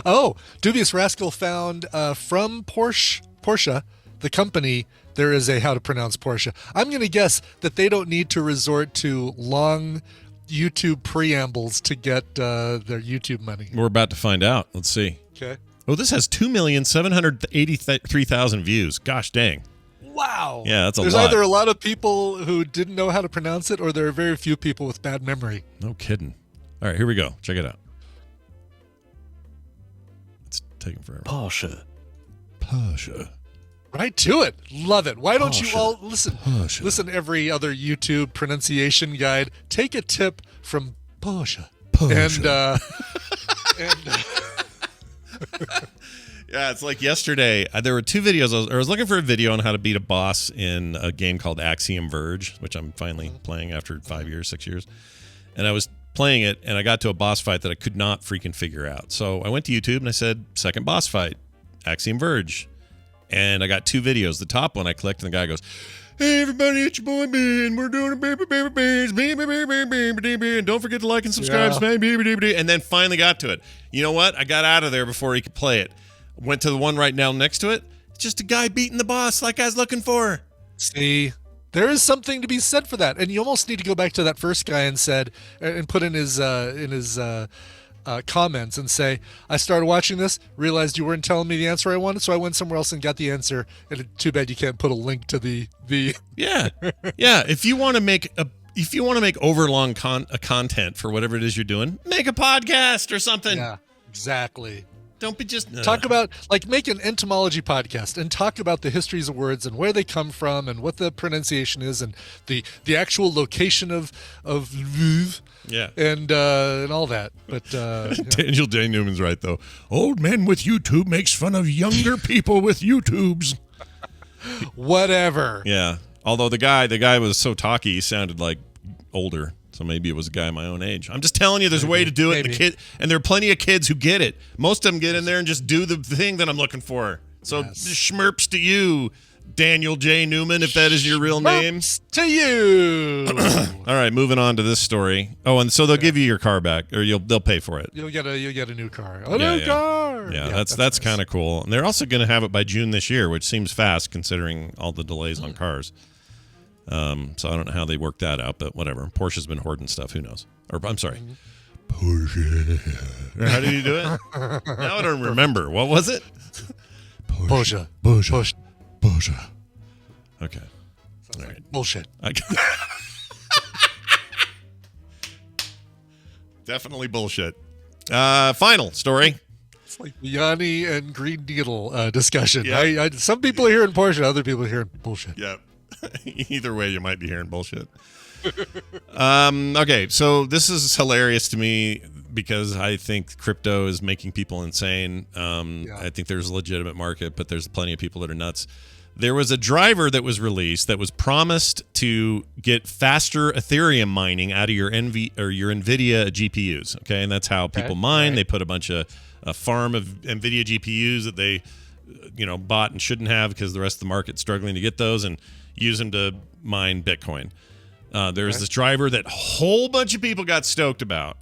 [SPEAKER 5] Oh, Dubious Rascal found from Porsche, the company, there is a how to pronounce Porsche. I'm going to guess that they don't need to resort to long YouTube preambles to get their YouTube money.
[SPEAKER 1] We're about to find out. Let's see.
[SPEAKER 5] Okay.
[SPEAKER 1] Oh, this has 2,783,000 views. Gosh dang.
[SPEAKER 5] Wow.
[SPEAKER 1] Yeah, that's
[SPEAKER 5] There's
[SPEAKER 1] lot.
[SPEAKER 5] either a lot of people who didn't know how to pronounce it, or there are very few people with bad memory.
[SPEAKER 1] No kidding. All right, here we go. Check it out. It's taking forever.
[SPEAKER 3] Porsche.
[SPEAKER 5] Right to it. Love it. Why don't you all listen?
[SPEAKER 1] Porsche.
[SPEAKER 5] Listen, every other YouTube pronunciation guide. Take a tip from Porsche.
[SPEAKER 1] Yeah, it's like yesterday. There were two videos. I was looking for a video on how to beat a boss in a game called Axiom Verge, which I'm finally playing after 6 years. And I was playing it, and I got to a boss fight that I could not freaking figure out. So I went to YouTube, and I said, second boss fight, Axiom Verge. And I got two videos. The top one I clicked, and the guy goes, "Hey, everybody, it's your boy Ben. We're doing a baby, and don't forget to like and subscribe." Yeah. And then finally got to it. You know what? I got out of there before he could play it. Went to the one right now next to it. It's just a guy beating the boss like I was looking for.
[SPEAKER 5] See, there is something to be said for that. And you almost need to go back to that first guy and put in his comments and say, I started watching this, realized you weren't telling me the answer I wanted, so I went somewhere else and got the answer. And too bad you can't put a link to the
[SPEAKER 1] Yeah. If you want to make overlong content for whatever it is you're doing, make a podcast or something.
[SPEAKER 5] Yeah, exactly.
[SPEAKER 1] Don't be just
[SPEAKER 5] talk about, like, make an entomology podcast and talk about the histories of words and where they come from and what the pronunciation is and the actual location of
[SPEAKER 1] yeah,
[SPEAKER 5] and all that. But
[SPEAKER 1] Daniel J. Newman's right though. Old men with YouTube makes fun of younger people with YouTubes.
[SPEAKER 5] Whatever.
[SPEAKER 1] Yeah. Although the guy was so talky, he sounded like older. So maybe it was a guy my own age. I'm just telling you, there's a way to do it. And there are plenty of kids who get it. Most of them get in there and just do the thing that I'm looking for. So schmerps to you, Daniel J. Newman, if that is your real name.
[SPEAKER 5] To you.
[SPEAKER 1] All right, moving on to this story. Oh, and so they'll give you your car back, or they'll pay for it.
[SPEAKER 5] You'll get a new car. New car.
[SPEAKER 1] Yeah, that's nice. Kind of cool. And they're also going to have it by June this year, which seems fast considering all the delays on cars. So I don't know how they worked that out, but whatever. Porsche's been hoarding stuff. Who knows? Or I'm sorry. Porsche. How did he do it? Now I don't remember. What was it?
[SPEAKER 5] Porsche.
[SPEAKER 1] Okay.
[SPEAKER 5] All right. Bullshit.
[SPEAKER 1] Definitely bullshit. Final story.
[SPEAKER 5] It's like the Yanni and Green Needle discussion.
[SPEAKER 1] Yep.
[SPEAKER 5] Some people are hearing Porsche, other people are hearing bullshit.
[SPEAKER 1] Yep. Either way, you might be hearing bullshit. Okay, so this is hilarious to me because I think crypto is making people insane. I think there's a legitimate market, but there's plenty of people that are nuts. There was a driver that was released that was promised to get faster Ethereum mining out of your NVIDIA GPUs. Okay, and that's how people mine. Right. They put a bunch of a farm of NVIDIA GPUs that they bought and shouldn't have because the rest of the market's struggling to get those, and use them to mine Bitcoin. There's this driver that a whole bunch of people got stoked about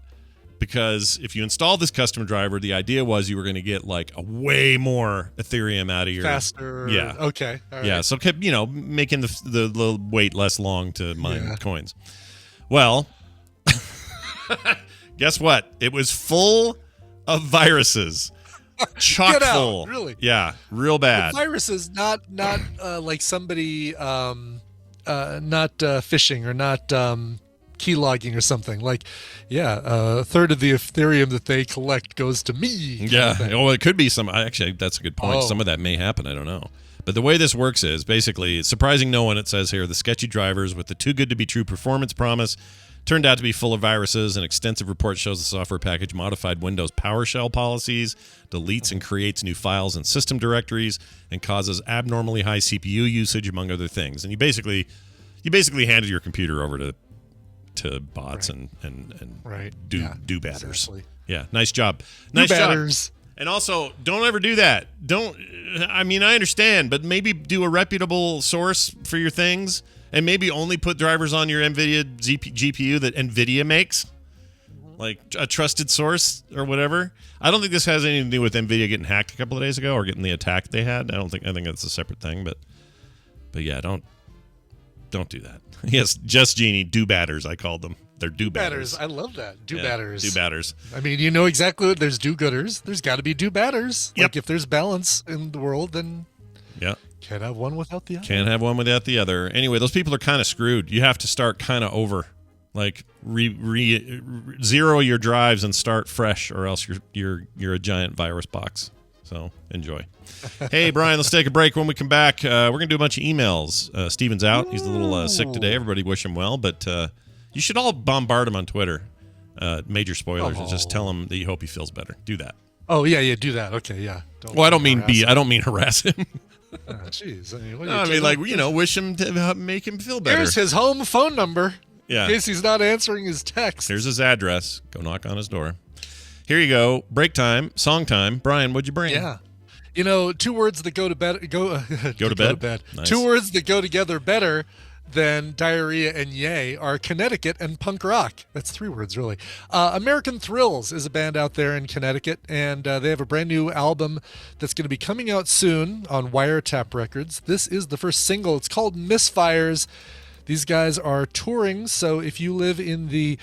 [SPEAKER 1] because if you install this custom driver, the idea was you were going to get like a way more Ethereum out of your
[SPEAKER 5] faster. Yeah. Okay. All right.
[SPEAKER 1] Yeah. So making the wait less long to mine coins. Well, guess what? It was full of viruses. Chock full.
[SPEAKER 5] Really?
[SPEAKER 1] Yeah, real bad.
[SPEAKER 5] The viruses, not like somebody not phishing or not keylogging or something. Like, a third of the Ethereum that they collect goes to me.
[SPEAKER 1] Yeah. Well, it could be some. Actually, that's a good point. Some of that may happen. I don't know. But the way this works is basically, it's surprising no one. It says here, the sketchy drivers with the too good to be true performance promise turned out to be full of viruses. An extensive report shows the software package modified Windows PowerShell policies, deletes and creates new files and system directories, and causes abnormally high CPU usage, among other things. And you basically handed your computer over to bots and do batters.
[SPEAKER 5] Exactly.
[SPEAKER 1] Yeah, nice job. Nice job. And also, don't ever do that. I understand, but maybe do a reputable source for your things, and maybe only put drivers on your NVIDIA GPU that NVIDIA makes, like a trusted source or whatever. I don't think this has anything to do with NVIDIA getting hacked a couple of days ago or getting the attack they had. I think that's a separate thing, but yeah, don't do that. Yes, Just Genie, do-batters, I called them. They're do-batters.
[SPEAKER 5] I love that. Do-batters.
[SPEAKER 1] Do-batters.
[SPEAKER 5] I mean, you know exactly what there's do-gooders. There's got to be do-batters.
[SPEAKER 1] Yep.
[SPEAKER 5] Like, if there's balance in the world, then can't have one without the other.
[SPEAKER 1] Can't have one without the other. Anyway, those people are kind of screwed. You have to start kind of over. Like, zero your drives and start fresh, or else you're a giant virus box. So, enjoy. Hey, Brian, let's take a break. When we come back, we're going to do a bunch of emails. Steven's out. He's a little sick today. Everybody wish him well, but you should all bombard him on Twitter. Major spoilers. And just tell him that you hope he feels better. Do that.
[SPEAKER 5] Oh, yeah, do that. Okay, yeah.
[SPEAKER 1] I don't mean harass him.
[SPEAKER 5] Jeez.
[SPEAKER 1] Wish him to make him feel better.
[SPEAKER 5] Here's his home phone number.
[SPEAKER 1] Yeah.
[SPEAKER 5] In case he's not answering his text.
[SPEAKER 1] Here's his address. Go knock on his door. Here you go. Break time. Song time. Brian, what'd you bring?
[SPEAKER 5] Yeah. 2 words that go to bed. Go to bed.
[SPEAKER 1] Nice.
[SPEAKER 5] 2 words that go together better than Diarrhea and Yay are Connecticut and punk rock. That's 3 words, really. American Thrills is a band out there in Connecticut, and they have a brand new album that's going to be coming out soon on Wiretap Records. This is the first single. It's called Misfires. These guys are touring, so if you live in the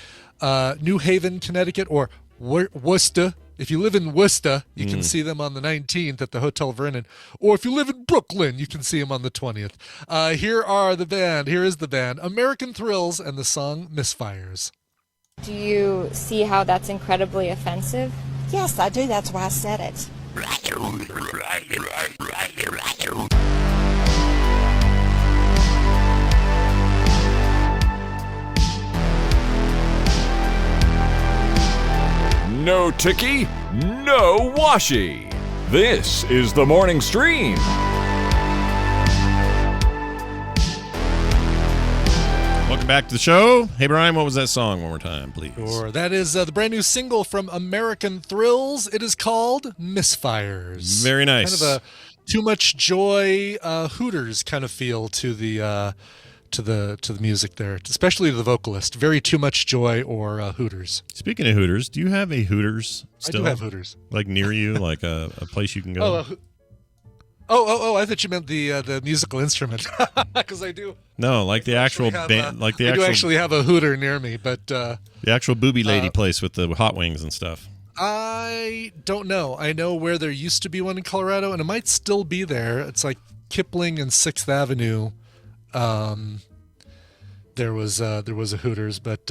[SPEAKER 5] New Haven, Connecticut, or Worcester, if you live in Worcester, you can see them on the 19th at the Hotel Vernon. Or if you live in Brooklyn, you can see them on the 20th. Here is the band, American Thrills, and the song Misfires.
[SPEAKER 12] Do you see how that's incredibly offensive?
[SPEAKER 13] Yes, I do. That's why I said it.
[SPEAKER 4] No ticky, no washi. This is the morning stream.
[SPEAKER 1] Welcome back to the show. Hey, Brian, what was that song one more time, please?
[SPEAKER 5] Sure. That is the brand new single from American Thrills. It is called Misfires.
[SPEAKER 1] Very nice.
[SPEAKER 5] Kind of a Too Much Joy Hooters kind of feel to the to the music there, especially the vocalist. Very Too Much Joy or Hooters.
[SPEAKER 1] Speaking of Hooters, do you have a Hooters still?
[SPEAKER 5] I do have Hooters.
[SPEAKER 1] Like near you, like a place you can go?
[SPEAKER 5] I thought you meant the musical instrument, because I do.
[SPEAKER 1] No, like the actual band, I do
[SPEAKER 5] actually have a Hooter near me, but
[SPEAKER 1] the actual booby lady place with the hot wings and stuff.
[SPEAKER 5] I don't know. I know where there used to be one in Colorado, and it might still be there. It's like Kipling and 6th Avenue. There was a Hooters, but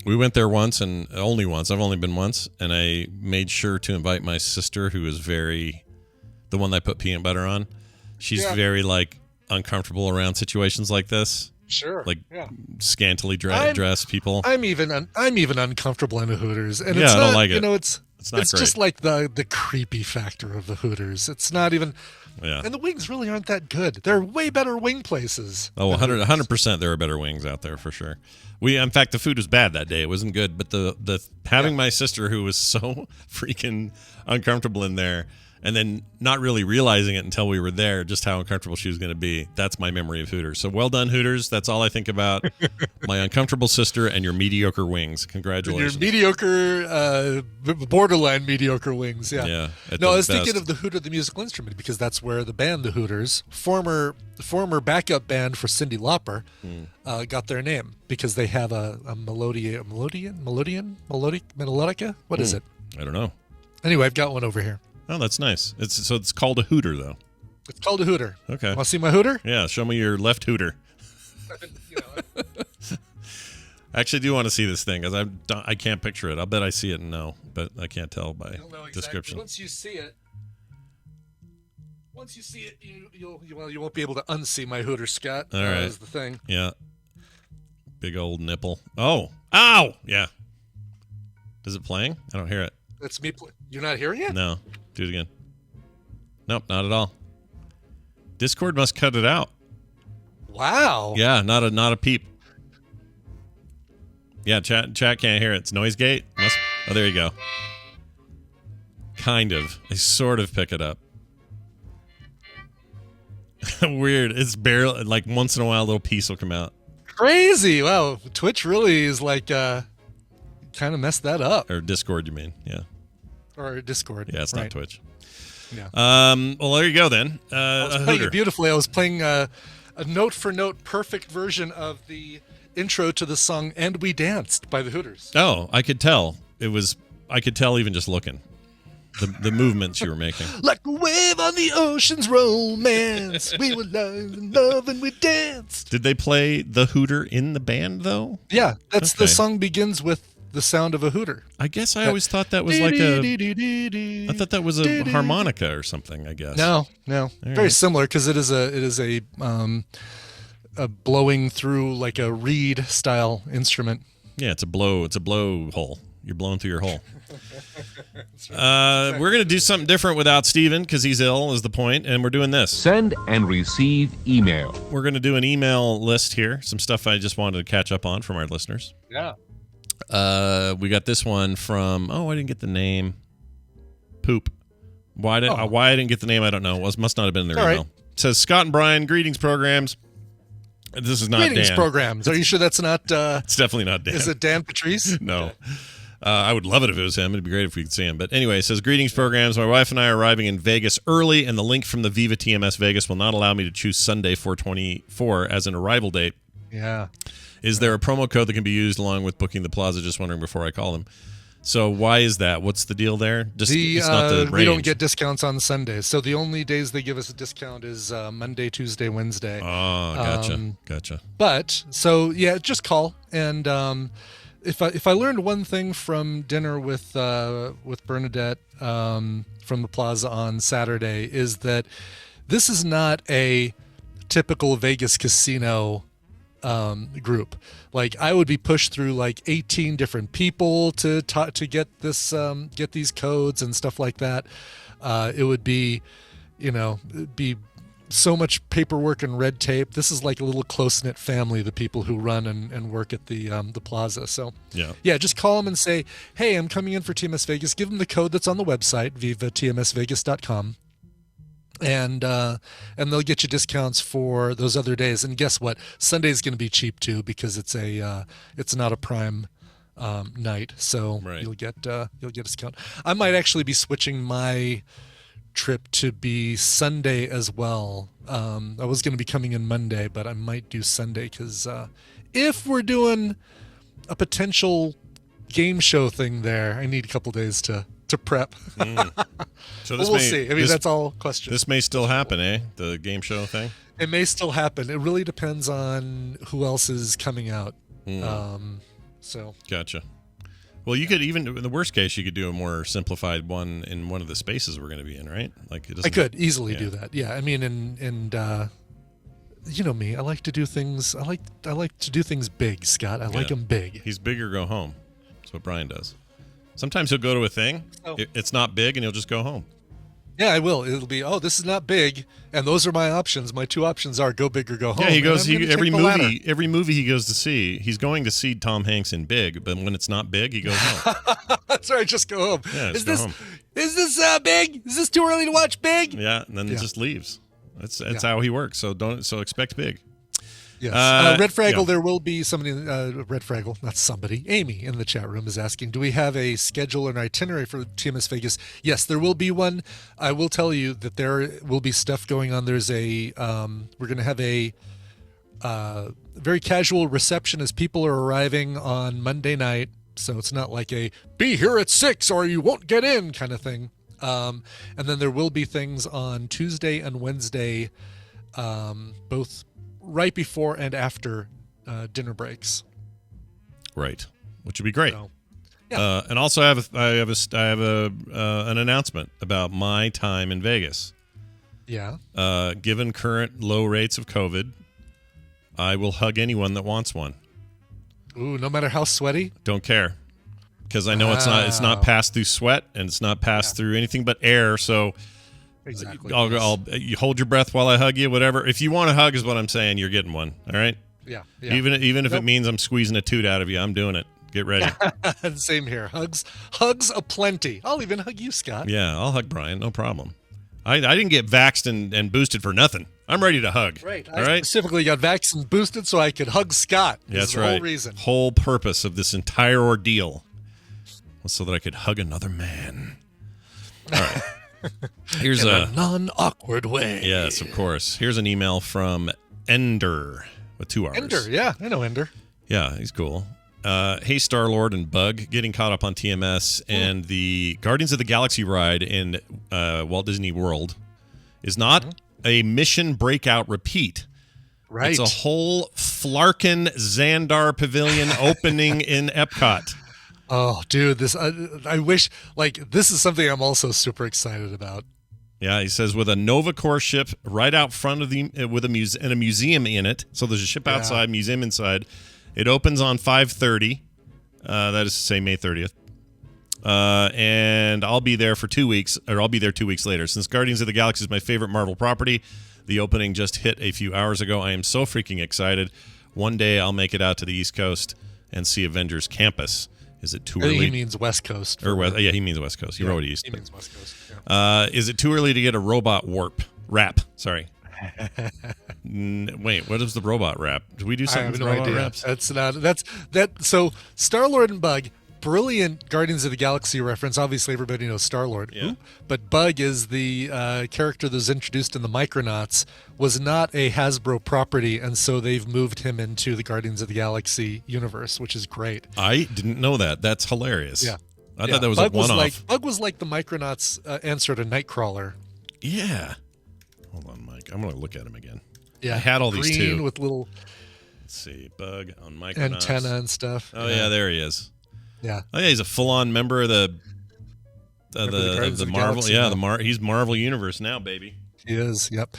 [SPEAKER 1] we went there once, and only once. I've only been once, and I made sure to invite my sister, who is the one that I put peanut butter on. She's very uncomfortable around situations like this.
[SPEAKER 5] Sure.
[SPEAKER 1] Scantily dressed people.
[SPEAKER 5] I'm even uncomfortable in a Hooters, and
[SPEAKER 1] I don't like it.
[SPEAKER 5] It's
[SPEAKER 1] not
[SPEAKER 5] it's
[SPEAKER 1] great.
[SPEAKER 5] just like the creepy factor of the Hooters. It's not even.
[SPEAKER 1] Yeah.
[SPEAKER 5] And the wings really aren't that good. There are way better wing places.
[SPEAKER 1] Oh, 100%. There are better wings out there for sure. In fact, the food was bad that day. It wasn't good. But the having my sister, who was so freaking uncomfortable in there, and then not really realizing it until we were there, just how uncomfortable she was going to be. That's my memory of Hooters. So well done, Hooters. That's all I think about. My uncomfortable sister and your mediocre wings. Congratulations.
[SPEAKER 5] Your mediocre, borderline mediocre wings. Yeah.
[SPEAKER 1] Yeah.
[SPEAKER 5] No, I was thinking of the Hooter, the musical instrument, because that's where the band, the Hooters, former backup band for Cyndi Lauper, got their name, because they have a melodica. What is it?
[SPEAKER 1] I don't know.
[SPEAKER 5] Anyway, I've got one over here.
[SPEAKER 1] Oh, that's nice. It's called a Hooter, though.
[SPEAKER 5] It's called a Hooter.
[SPEAKER 1] Okay.
[SPEAKER 5] Want to see my Hooter?
[SPEAKER 1] Yeah, show me your left Hooter. I actually do want to see this thing, because I can't picture it. I'll bet I see it and know, but I can't tell by description.
[SPEAKER 5] Once you see it, you won't be able to unsee my Hooter, Scott.
[SPEAKER 1] All right.
[SPEAKER 5] Is the thing.
[SPEAKER 1] Yeah. Big old nipple. Oh. Ow! Yeah. Is it playing? I don't hear it.
[SPEAKER 5] That's me. You're not hearing it?
[SPEAKER 1] No. Do it again. Nope, not at all. Discord must cut it out.
[SPEAKER 5] Wow.
[SPEAKER 1] Yeah, not a peep. Yeah, chat can't hear it. It's noise gate. Oh, there you go. Kind of. They sort of pick it up. Weird. It's barely like once in a while a little piece will come out.
[SPEAKER 5] Crazy. Wow. Twitch really is like kind of messed that up.
[SPEAKER 1] Or Discord, you mean? Yeah.
[SPEAKER 5] Or Discord.
[SPEAKER 1] Yeah, it's not Twitch.
[SPEAKER 5] Yeah.
[SPEAKER 1] Well, there you go then.
[SPEAKER 5] I was playing it beautifully. I was playing a note for note perfect version of the intro to the song "And We Danced" by the Hooters.
[SPEAKER 1] Oh, I could tell. I could tell even just looking. The movements you were making.
[SPEAKER 5] Like a wave on the ocean's romance. We were in love and we danced.
[SPEAKER 1] Did they play the Hooter in the band though?
[SPEAKER 5] Yeah, that's the song begins with the sound of a Hooter.
[SPEAKER 1] I guess I always thought that was like I thought that was a harmonica or something, I guess.
[SPEAKER 5] No. Very similar because it is a blowing through like a reed style instrument.
[SPEAKER 1] Yeah, it's a blow hole. You're blowing through your hole. We're going to do something different without Steven because he's ill is the point, and we're doing this.
[SPEAKER 14] Send and receive email.
[SPEAKER 1] We're going to do an email list here. Some stuff I just wanted to catch up on from our listeners.
[SPEAKER 5] Yeah.
[SPEAKER 1] We got this one from, I didn't get the name. Poop. Why I didn't get the name, I don't know. Must not have been in their email. Right. It says, Scott and Brian, greetings programs. This is not
[SPEAKER 5] Greetings
[SPEAKER 1] Dan.
[SPEAKER 5] programs. Are you sure that's not...
[SPEAKER 1] it's definitely not Dan.
[SPEAKER 5] Is it Dan Patrice?
[SPEAKER 1] No. I would love it if it was him. It'd be great if we could see him. But anyway, it says, greetings programs. My wife and I are arriving in Vegas early, and the link from the Viva TMS Vegas will not allow me to choose Sunday 4/24 as an arrival date.
[SPEAKER 5] Yeah.
[SPEAKER 1] Is there a promo code that can be used along with booking the plaza? Just wondering before I call them. So why is that? What's the deal there? Just it's not the range.
[SPEAKER 5] We don't get discounts on Sundays. So the only days they give us a discount is Monday, Tuesday, Wednesday.
[SPEAKER 1] Oh, gotcha.
[SPEAKER 5] But so yeah, just call. And if I learned one thing from dinner with Bernadette from the plaza on Saturday is that this is not a typical Vegas casino group. Like I would be pushed through like 18 different people to get this get these codes and stuff like that. It would be, it'd be so much paperwork and red tape. This is like a little close-knit family, the people who run and work at the plaza. So yeah, just call them and say, hey, I'm coming in for TMS Vegas. Give them the code that's on the website, vivatmsvegas.com. And they'll get you discounts for those other days. And guess what? Sunday's going to be cheap too because it's not a prime night, so you'll get a discount. I might actually be switching my trip to be Sunday as well. I was going to be coming in Monday, but I might do Sunday because if we're doing a potential game show thing there, I need a couple days to prep.
[SPEAKER 1] So
[SPEAKER 5] we'll see. I mean, that's all questions.
[SPEAKER 1] This may still happen, eh? The game show thing?
[SPEAKER 5] It may still happen. It really depends on who else is coming out. So
[SPEAKER 1] gotcha. Well, you could even, in the worst case, you could do a more simplified one in one of the spaces we're going to be in, right? Like
[SPEAKER 5] I could easily do that. Yeah, I mean, and you know me, I like to do things. I like to do things big, Scott. I like them big.
[SPEAKER 1] He's big or go home. That's what Brian does. Sometimes he'll go to a thing. It's not big, and he'll just go home.
[SPEAKER 5] Yeah, I will. It'll be, this is not big, and those are my options. My two options are go big or go home.
[SPEAKER 1] Yeah, he goes. Every movie he goes to see, he's going to see Tom Hanks in Big, but when it's not big, he goes home.
[SPEAKER 5] That's right. Just go home.
[SPEAKER 1] Yeah,
[SPEAKER 5] is this big? Is this too early to watch Big?
[SPEAKER 1] Yeah, and then he just leaves. That's how he works. So expect big.
[SPEAKER 5] Yes. Red Fraggle, there will be somebody, Red Fraggle, not somebody, Amy in the chat room is asking, do we have a schedule or an itinerary for TMS Vegas? Yes, there will be one. I will tell you that there will be stuff going on. There's we're going to have a very casual reception as people are arriving on Monday night. So it's not like a be here at 6 or you won't get in kind of thing. And then there will be things on Tuesday and Wednesday, both right before and after dinner breaks.
[SPEAKER 1] Right, which would be great.
[SPEAKER 5] So, yeah.
[SPEAKER 1] And also, I have an announcement about my time in Vegas.
[SPEAKER 5] Yeah.
[SPEAKER 1] Given current low rates of COVID, I will hug anyone that wants one.
[SPEAKER 5] Ooh, no matter how sweaty?
[SPEAKER 1] Don't care, because I know it's not passed through sweat and it's not passed through anything but air. So.
[SPEAKER 5] Exactly.
[SPEAKER 1] You hold your breath while I hug you, whatever. If you want a hug is what I'm saying, you're getting one. All right?
[SPEAKER 5] Yeah.
[SPEAKER 1] Even if it means I'm squeezing a toot out of you, I'm doing it. Get ready.
[SPEAKER 5] Same here. Hugs aplenty. I'll even hug you, Scott.
[SPEAKER 1] Yeah, I'll hug Brian. No problem. I didn't get vaxxed and boosted for nothing. I'm ready to hug.
[SPEAKER 5] Right.
[SPEAKER 1] All right.
[SPEAKER 5] Specifically got vaxxed and boosted so I could hug Scott.
[SPEAKER 1] That's
[SPEAKER 5] the
[SPEAKER 1] right.
[SPEAKER 5] whole reason.
[SPEAKER 1] Whole purpose of this entire ordeal was so that I could hug another man. All right. Here's
[SPEAKER 5] in a non-awkward way.
[SPEAKER 1] Yes, of course. Here's an email from Ender with 2 R's.
[SPEAKER 5] Ender, yeah. I know Ender.
[SPEAKER 1] Yeah, he's cool. Hey, Star-Lord and Bug, getting caught up on TMS, and the Guardians of the Galaxy ride in Walt Disney World is not a mission breakout repeat.
[SPEAKER 5] Right.
[SPEAKER 1] It's a whole Flarkin Xandar Pavilion opening in Epcot.
[SPEAKER 5] Oh, dude, this I wish, like, this is something I'm also super excited about.
[SPEAKER 1] Yeah, he says with a Nova Corps ship right out front of with a museum in it. So there's a ship outside, museum inside. It opens on 5:30. That is to say May 30th. And I'll be there for 2 weeks, or I'll be there 2 weeks later. Since Guardians of the Galaxy is my favorite Marvel property, the opening just hit a few hours ago. I am so freaking excited. One day I'll make it out to the East Coast and see Avengers Campus. Is it too early?
[SPEAKER 5] He means West Coast.
[SPEAKER 1] Yeah, he means West Coast. He wrote East.
[SPEAKER 5] He means West Coast. Yeah.
[SPEAKER 1] Is it too early to get a robot rap? Sorry. Wait, what is the robot rap? Did we do something
[SPEAKER 5] I have
[SPEAKER 1] with
[SPEAKER 5] no
[SPEAKER 1] robot
[SPEAKER 5] idea.
[SPEAKER 1] raps?
[SPEAKER 5] So Star-Lord and Bug, brilliant Guardians of the Galaxy reference. Obviously, everybody knows Star-Lord.
[SPEAKER 1] Yeah.
[SPEAKER 5] But Bug is the character that was introduced in the Micronauts, was not a Hasbro property, and so they've moved him into the Guardians of the Galaxy universe, which is great.
[SPEAKER 1] I didn't know that. That's hilarious.
[SPEAKER 5] Yeah.
[SPEAKER 1] I thought that was a one-off.
[SPEAKER 5] Bug was like the Micronauts answer to Nightcrawler.
[SPEAKER 1] Yeah. Hold on, Mike. I'm going to look at him again.
[SPEAKER 5] Yeah.
[SPEAKER 1] I had all these too.
[SPEAKER 5] Green with little...
[SPEAKER 1] Let's see. Bug on Micronauts.
[SPEAKER 5] Antenna and stuff.
[SPEAKER 1] Oh, yeah, there he is.
[SPEAKER 5] Yeah.
[SPEAKER 1] Oh, yeah, he's a full-on member of the Marvel.
[SPEAKER 5] Galaxy,
[SPEAKER 1] he's Marvel Universe now, baby.
[SPEAKER 5] He is, yep.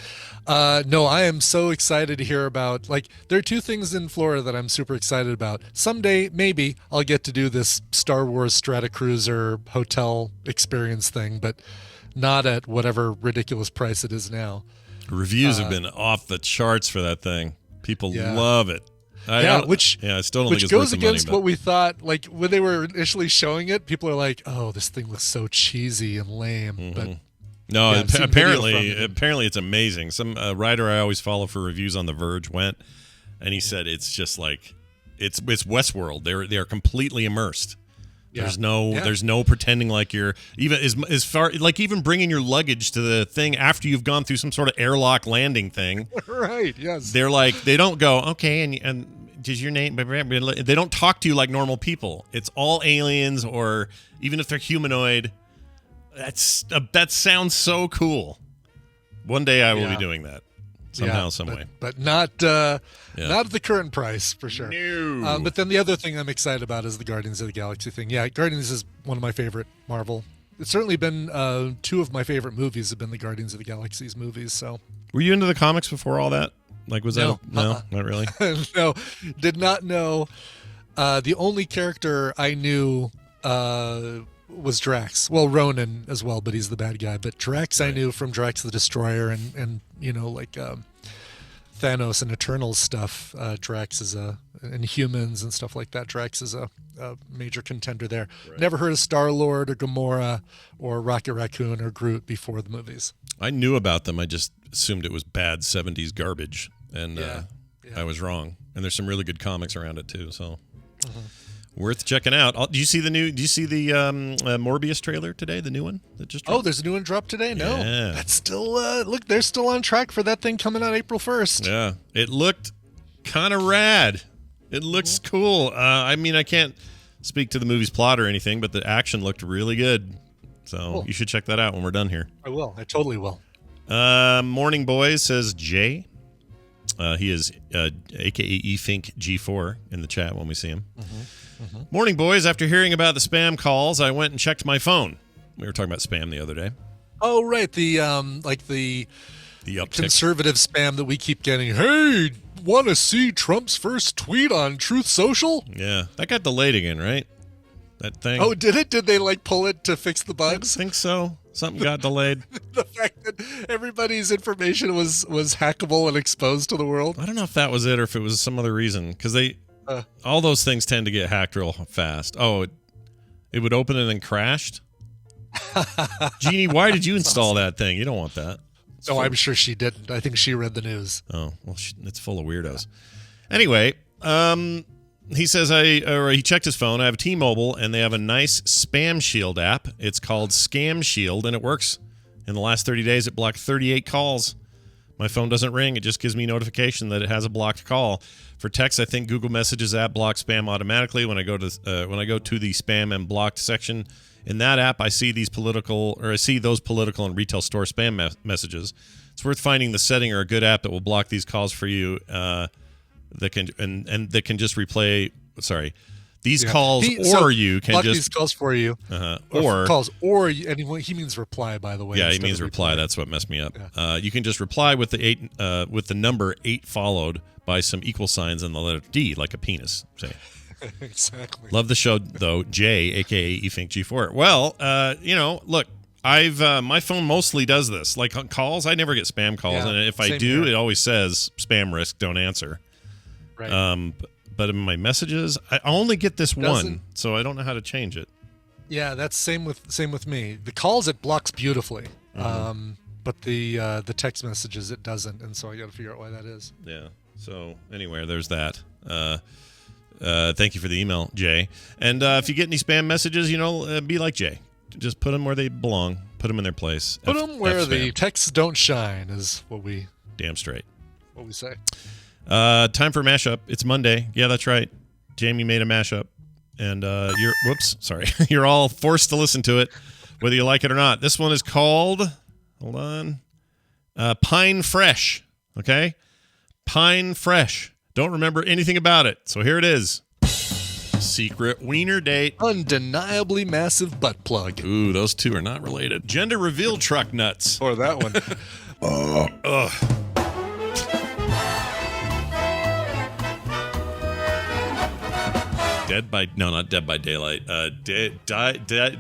[SPEAKER 5] No, I am so excited to hear about, like, there are 2 things in Florida that I'm super excited about. Someday, maybe, I'll get to do this Star Wars Stratocruiser hotel experience thing, but not at whatever ridiculous price it is now.
[SPEAKER 1] Reviews have been off the charts for that thing. People love it. I still don't think it's worth
[SPEAKER 5] goes
[SPEAKER 1] the
[SPEAKER 5] against
[SPEAKER 1] money,
[SPEAKER 5] what we thought. Like, when they were initially showing it, people are like, "Oh, this thing looks so cheesy and lame." But
[SPEAKER 1] no, apparently it's amazing. Some writer I always follow for reviews on The Verge went, and he said it's just like it's Westworld. They are completely immersed.
[SPEAKER 5] Yeah.
[SPEAKER 1] There's no pretending like you're even as far, like even bringing your luggage to the thing after you've gone through some sort of airlock landing thing.
[SPEAKER 5] Right. Yes.
[SPEAKER 1] They're like, they don't go, okay, and does your name? They don't talk to you like normal people. It's all aliens, or even if they're humanoid. That sounds so cool. One day I will be doing that somehow, some way.
[SPEAKER 5] But not at the current price, for sure.
[SPEAKER 1] No.
[SPEAKER 5] But then the other thing I'm excited about is the Guardians of the Galaxy thing. Yeah, Guardians is one of my favorite Marvel. It's certainly been 2 of my favorite movies have been the Guardians of the Galaxy's movies. So,
[SPEAKER 1] were you into the comics before all that? Like, was
[SPEAKER 5] no,
[SPEAKER 1] that not really?
[SPEAKER 5] No, did not know. The only character I knew was Drax. Well, Ronan as well, but he's the bad guy. But Drax I knew from Drax the Destroyer and like Thanos and Eternals stuff. Drax is and Humans and stuff like that. Drax is a major contender there. Right. Never heard of Star-Lord or Gamora or Rocket Raccoon or Groot before the movies.
[SPEAKER 1] I knew about them. I just assumed it was bad 70s garbage, and I was wrong. And there's some really good comics around it too, so worth checking out. Do you see the Morbius trailer today? The new one that just dropped?
[SPEAKER 5] Oh, there's a new one dropped today? No.
[SPEAKER 1] Yeah.
[SPEAKER 5] That's still look, they're still on track for that thing coming out April 1st.
[SPEAKER 1] Yeah. It looked kind of rad. It looks cool. I mean, I can't speak to the movie's plot or anything, but the action looked really good. So you should check that out when we're done here.
[SPEAKER 5] I will. I totally will.
[SPEAKER 1] Morning Boys says Jay. He is a.k.a. eFink G4 in the chat when we see him. Morning Boys. After hearing about the spam calls, I went and checked my phone. We were talking about spam the other day.
[SPEAKER 5] Oh, right. The
[SPEAKER 1] uptick.
[SPEAKER 5] Conservative spam that we keep getting. Hey, want to see Trump's first tweet on Truth Social?
[SPEAKER 1] Yeah, that got delayed again, right? That thing.
[SPEAKER 5] Oh, did it? Did they pull it to fix the bugs?
[SPEAKER 1] I think so. Something got delayed.
[SPEAKER 5] The fact that everybody's information was hackable and exposed to the world.
[SPEAKER 1] I don't know if that was it or if it was some other reason, because they All those things tend to get hacked real fast. Oh, it would open and then crashed? Jeannie, why did you install that thing? You don't want that.
[SPEAKER 5] I'm sure she didn't. I think she read the news.
[SPEAKER 1] Oh, well, it's full of weirdos. Anyway, he says he checked his phone. I have T-Mobile, and they have a nice spam shield app. It's called Scam Shield, and it works. In the last 30 days, it blocked 38 calls. My phone doesn't ring. It just gives me notification that it has a blocked call. For text, I think Google Messages app blocks spam automatically. When I go to the spam and blocked section in that app, I see those political and retail store spam messages. It's worth finding the setting or a good app that will block these calls for you. That can just replay. Sorry, these calls you can
[SPEAKER 5] block
[SPEAKER 1] just
[SPEAKER 5] these calls for you.
[SPEAKER 1] Or
[SPEAKER 5] calls or and he means reply, by the way.
[SPEAKER 1] Yeah, he means reply. That's what messed me up. Yeah. You can just reply with the number 8 followed by some equal signs and the letter D, like a penis. Say.
[SPEAKER 5] Exactly.
[SPEAKER 1] Love the show though, Jay, aka eFink-G4. Well, look, I've my phone mostly does this. Like on calls, I never get spam calls, and if I do, it always says spam risk, don't answer. Right. But in my messages, I only get this one, so I don't know how to change it.
[SPEAKER 5] Yeah, that's same with me. The calls it blocks beautifully, but the text messages it doesn't, and so I got to figure out why that is.
[SPEAKER 1] Yeah. So anyway, there's that. Thank you for the email, Jay. And if you get any spam messages, be like Jay. Just put them where they belong. Put them in their place.
[SPEAKER 5] Put them where the texts don't shine is what we...
[SPEAKER 1] Damn straight.
[SPEAKER 5] What we say.
[SPEAKER 1] Time for mashup. It's Monday. Yeah, that's right. Jamie made a mashup. And you're all forced to listen to it, whether you like it or not. This one is called, hold on, Pine Fresh. Okay? Pine Fresh. Don't remember anything about it. So here it is. Secret wiener date.
[SPEAKER 5] Undeniably massive butt plug.
[SPEAKER 1] Ooh, those two are not related. Gender reveal truck nuts.
[SPEAKER 5] Or that one.
[SPEAKER 1] Not Dead by Daylight.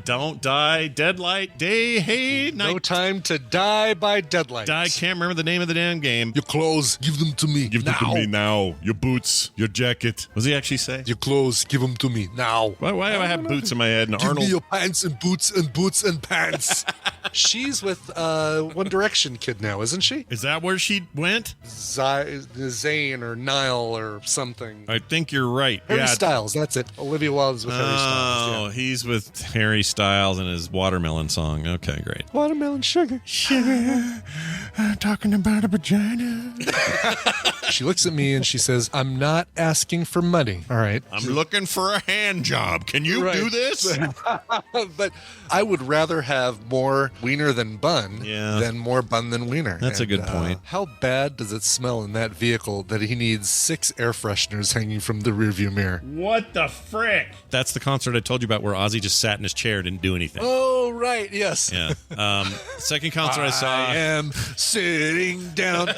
[SPEAKER 1] Don't die. Deadlight. Night.
[SPEAKER 5] No Time to Die by Deadlight.
[SPEAKER 1] I can't remember the name of the damn game.
[SPEAKER 5] Your clothes, give them to me.
[SPEAKER 1] Give them to me now. Your boots, your jacket. What does he actually say?
[SPEAKER 5] Your clothes, give them to me now.
[SPEAKER 1] Why do I have boots in my head? And
[SPEAKER 5] give
[SPEAKER 1] Arnold?
[SPEAKER 5] me your pants and boots and pants. She's with One Direction kid now, isn't she?
[SPEAKER 1] Is that where she went?
[SPEAKER 5] Zayn or Niall or something.
[SPEAKER 1] I think you're right.
[SPEAKER 5] Harry Styles, that's it. Olivia Wilde's with Harry Styles.
[SPEAKER 1] Oh, he's with Harry Styles and his watermelon song. Okay, great.
[SPEAKER 5] Watermelon sugar.
[SPEAKER 1] I'm talking about a vagina.
[SPEAKER 5] She looks at me and she says, I'm not asking for money. All right.
[SPEAKER 1] I'm looking for a hand job. Can you do this?
[SPEAKER 5] But I would rather have more wiener than bun than more bun than wiener.
[SPEAKER 1] That's a good point.
[SPEAKER 5] How bad does it smell in that vehicle that he needs 6 air fresheners hanging from the rearview mirror?
[SPEAKER 1] What the frick? That's the concert I told you about where Ozzy just sat in his chair, didn't do anything.
[SPEAKER 5] Oh, right. Yes.
[SPEAKER 1] Yeah. Second concert I saw.
[SPEAKER 5] I am sitting down,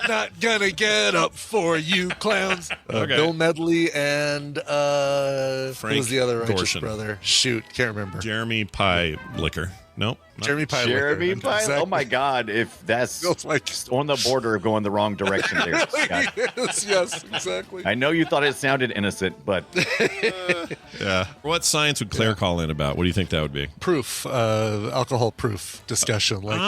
[SPEAKER 5] not gonna get up for you clowns.
[SPEAKER 1] Okay.
[SPEAKER 5] Bill Medley and
[SPEAKER 1] Frank
[SPEAKER 5] who was the other righteous
[SPEAKER 1] Gorshin.
[SPEAKER 5] brother? Shoot, can't remember.
[SPEAKER 1] Jeremy Pie Liquor. Nope.
[SPEAKER 5] Jeremy Pie.
[SPEAKER 15] Jeremy Pie.
[SPEAKER 5] Exactly.
[SPEAKER 15] Oh my God! If that's on the border of going the wrong direction, there. Scott.
[SPEAKER 5] Yes, exactly.
[SPEAKER 15] I know you thought it sounded innocent, but
[SPEAKER 1] yeah. What science would Claire call in about? What do you think that would be?
[SPEAKER 5] Proof, alcohol proof discussion. Like,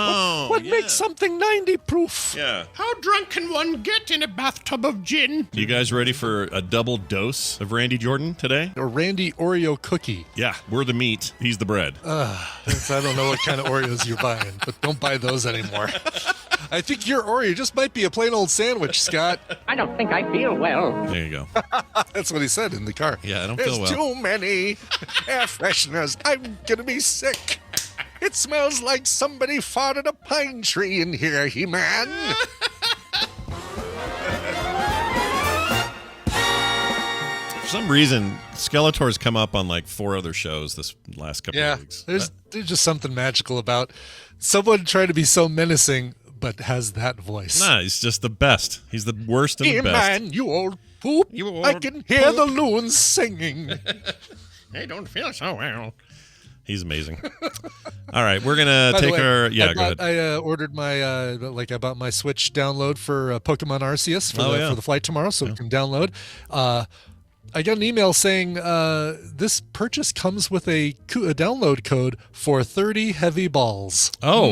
[SPEAKER 5] what
[SPEAKER 1] yeah.
[SPEAKER 5] makes something 90 proof?
[SPEAKER 1] Yeah.
[SPEAKER 16] How drunk can one get in a bathtub of gin?
[SPEAKER 1] You guys ready for a double dose of Randy Jordan today?
[SPEAKER 5] A Randy Oreo cookie.
[SPEAKER 1] Yeah, we're the meat. He's the bread.
[SPEAKER 5] I don't know what kind of Oreos you're buying, but don't buy those anymore. I think your Oreo just might be a plain old sandwich, Scott.
[SPEAKER 16] I don't think I feel well.
[SPEAKER 1] There you go.
[SPEAKER 5] That's what he said in the car.
[SPEAKER 1] Yeah, I don't
[SPEAKER 5] There's
[SPEAKER 1] feel well.
[SPEAKER 5] too many air fresheners. I'm gonna be sick. It smells like somebody fought at a pine tree in here, He-Man.
[SPEAKER 1] For some reason, Skeletor's come up on like 4 other shows this last couple of weeks.
[SPEAKER 5] There's just something magical about someone trying to be so menacing but has that voice.
[SPEAKER 1] Nah, he's just the best. He's the worst and the best.
[SPEAKER 5] Man, you old poop. I can hear the loons singing.
[SPEAKER 16] I don't feel so well.
[SPEAKER 1] He's amazing. All right, we're gonna
[SPEAKER 5] By the
[SPEAKER 1] take
[SPEAKER 5] way,
[SPEAKER 1] our. Yeah, go ahead.
[SPEAKER 5] I ordered my I bought my Switch download for Pokemon Arceus for the flight tomorrow, so we can download. I got an email saying this purchase comes with a download code for 30 heavy balls.
[SPEAKER 1] Oh,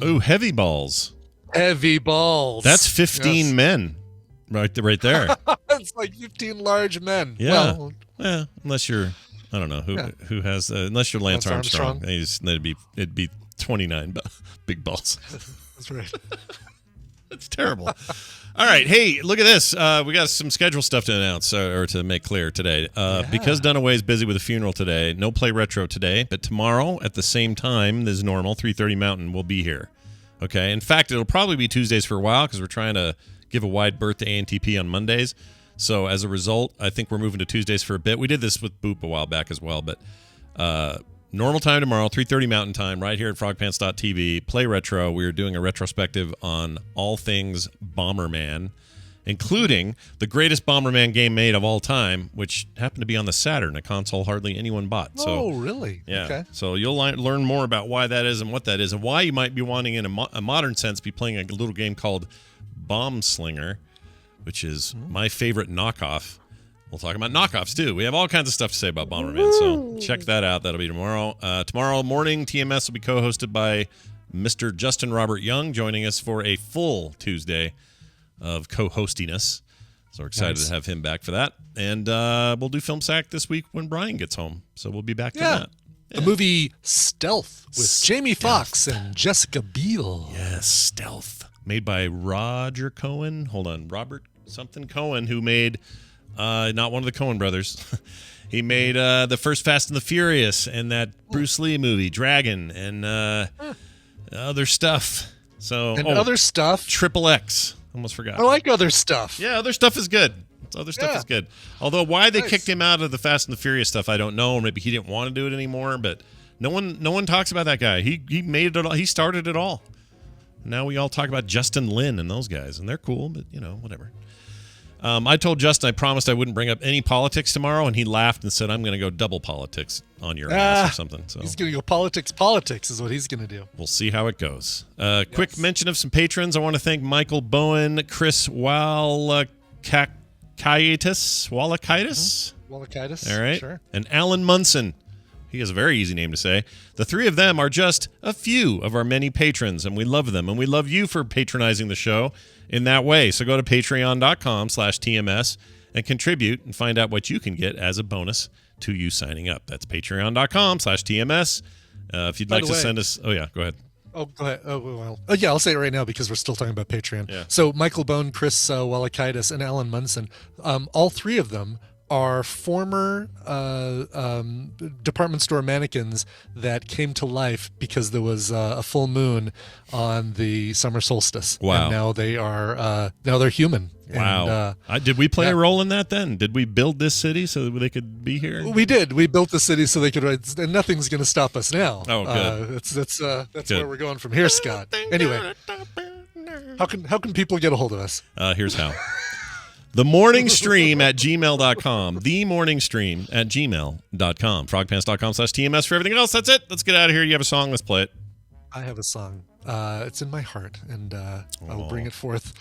[SPEAKER 1] ooh, heavy balls.
[SPEAKER 5] Heavy balls.
[SPEAKER 1] That's 15 men, right there.
[SPEAKER 5] It's like 15 large men.
[SPEAKER 1] Yeah.
[SPEAKER 5] Well,
[SPEAKER 1] unless you're, I don't know who has, unless you're Lance Armstrong. It'd be 29 big balls.
[SPEAKER 5] That's right.
[SPEAKER 1] That's terrible. All right. Hey, look at this. We got some schedule stuff to announce or to make clear today. Because Dunaway's busy with a funeral today, no Play Retro today, but tomorrow at the same time as normal, 3:30 Mountain, we'll be here. Okay. In fact, it'll probably be Tuesdays for a while because we're trying to give a wide berth to ANTP on Mondays. So as a result, I think we're moving to Tuesdays for a bit. We did this with Boop a while back as well, but normal time tomorrow, 3:30 Mountain Time, right here at frogpants.tv. Play Retro. We are doing a retrospective on all things Bomberman, including the greatest Bomberman game made of all time, which happened to be on the Saturn, a console hardly anyone bought. So,
[SPEAKER 5] really?
[SPEAKER 1] Yeah.
[SPEAKER 5] Okay.
[SPEAKER 1] So you'll learn more about why that is and what that is and why you might be wanting, in a modern sense, be playing a little game called Bomb Slinger, which is my favorite knockoff. We'll talk about knockoffs, too. We have all kinds of stuff to say about Bomberman, so check that out. That'll be tomorrow. Tomorrow morning, TMS will be co-hosted by Mr. Justin Robert Young, joining us for a full Tuesday of co-hostiness. So we're excited to have him back for that. And we'll do Film Sack this week when Brian gets home, so we'll be back to that.
[SPEAKER 5] The movie Stealth with Jamie Foxx and Jessica Biel.
[SPEAKER 1] Yes, Stealth. Made by Robert something Cohen, who made... not one of the Coen brothers. He made the first Fast and the Furious and that Bruce Lee movie, Dragon, and other stuff.
[SPEAKER 5] Other stuff.
[SPEAKER 1] Triple X. Almost forgot.
[SPEAKER 5] I like other stuff.
[SPEAKER 1] Yeah, other stuff is good. Other stuff is good. Although why they kicked him out of the Fast and the Furious stuff, I don't know. Maybe he didn't want to do it anymore. But no one talks about that guy. He made it all. He started it all. Now we all talk about Justin Lin and those guys, and they're cool. But whatever. I told Justin I promised I wouldn't bring up any politics tomorrow, and he laughed and said, I'm going to go double politics on your ass or something. So
[SPEAKER 5] he's going to go politics is what he's going to do.
[SPEAKER 1] We'll see how it goes. Quick mention of some patrons. I want to thank Michael Bowen, Chris Wallakaitis.
[SPEAKER 5] Wallakaitis.
[SPEAKER 1] All right.
[SPEAKER 5] Sure.
[SPEAKER 1] And Alan Munson. He has a very easy name to say. The three of them are just a few of our many patrons, and we love them, and we love you for patronizing the show in that way. So go to patreon.com/TMS and contribute and find out what you can get as a bonus to you signing up. That's patreon.com/TMS. If you'd like to send us... Oh, yeah, go ahead.
[SPEAKER 5] Oh, go ahead. Oh, well. Oh, yeah, I'll say it right now because we're still talking about Patreon.
[SPEAKER 1] Yeah.
[SPEAKER 5] So Michael Bone, Chris Wallakaitis, and Alan Munson, all three of them are former department store mannequins that came to life because there was a full moon on the summer solstice.
[SPEAKER 1] Wow!
[SPEAKER 5] And now they are they're human.
[SPEAKER 1] Wow! And, did we play a role in that? Then did we build this city so that they could be here?
[SPEAKER 5] We did. We built the city so they could. And nothing's going to stop us now.
[SPEAKER 1] Oh, good.
[SPEAKER 5] That's where we're going from here, Scott. Anyway, how can people get a hold of us?
[SPEAKER 1] Here's how. The morning stream at gmail.com. The morning stream at gmail.com. Frogpants.com/TMS for everything else. That's it. Let's get out of here. You have a song. Let's play it.
[SPEAKER 5] I have a song. It's in my heart, and I'll bring it forth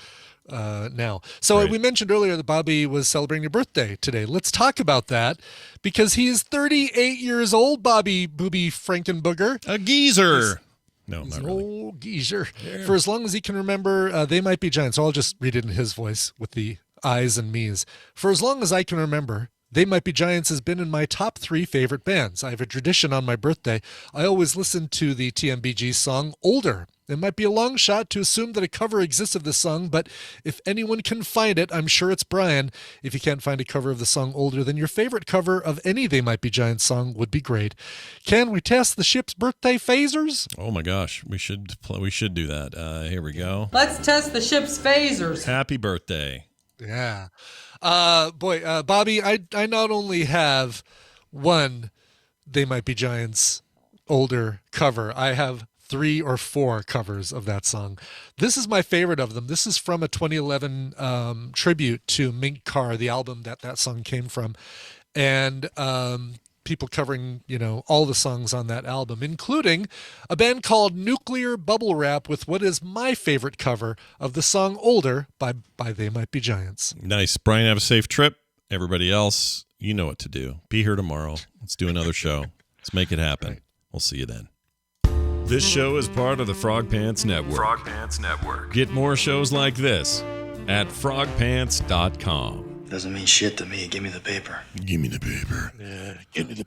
[SPEAKER 5] now. So we mentioned earlier that Bobby was celebrating your birthday today. Let's talk about that because he's 38 years old, Bobby Booby Frankenbooger.
[SPEAKER 1] A geezer. No,
[SPEAKER 5] he's
[SPEAKER 1] not
[SPEAKER 5] an
[SPEAKER 1] really.
[SPEAKER 5] Old geezer.
[SPEAKER 1] Yeah.
[SPEAKER 5] For as long as he can remember, They Might Be Giants. So I'll just read it in his voice with the I's and me's. For as long as I can remember, They Might Be Giants has been in my top 3 favorite bands. I have a tradition on my birthday. I always listen to the TMBG song Older. It might be a long shot to assume that a cover exists of this song, but if anyone can find it, I'm sure it's Brian. If you can't find a cover of the song Older, then your favorite cover of any They Might Be Giants song would be great. Can we test the ship's birthday phasers?
[SPEAKER 1] Oh my gosh, we should do that. Here we go.
[SPEAKER 17] Let's test the ship's phasers.
[SPEAKER 1] Happy birthday.
[SPEAKER 5] Yeah. Bobby, I not only have one They Might Be Giants Older cover, I have 3 or 4 covers of that song. This is my favorite of them. This is from a 2011 tribute to Mink Carr, the album that song came from. And people covering, all the songs on that album, including a band called Nuclear Bubble Wrap with what is my favorite cover of the song Older by They Might Be Giants.
[SPEAKER 1] Nice. Brian, have a safe trip. Everybody else, you know what to do. Be here tomorrow. Let's do another show. Let's make it happen. We'll see you then. This show is part of the Frog Pants Network.
[SPEAKER 18] Frog Pants Network.
[SPEAKER 1] Get more shows like this at frogpants.com.
[SPEAKER 19] Doesn't mean shit to me. Give me the paper.
[SPEAKER 1] Give me the paper.
[SPEAKER 19] Give me the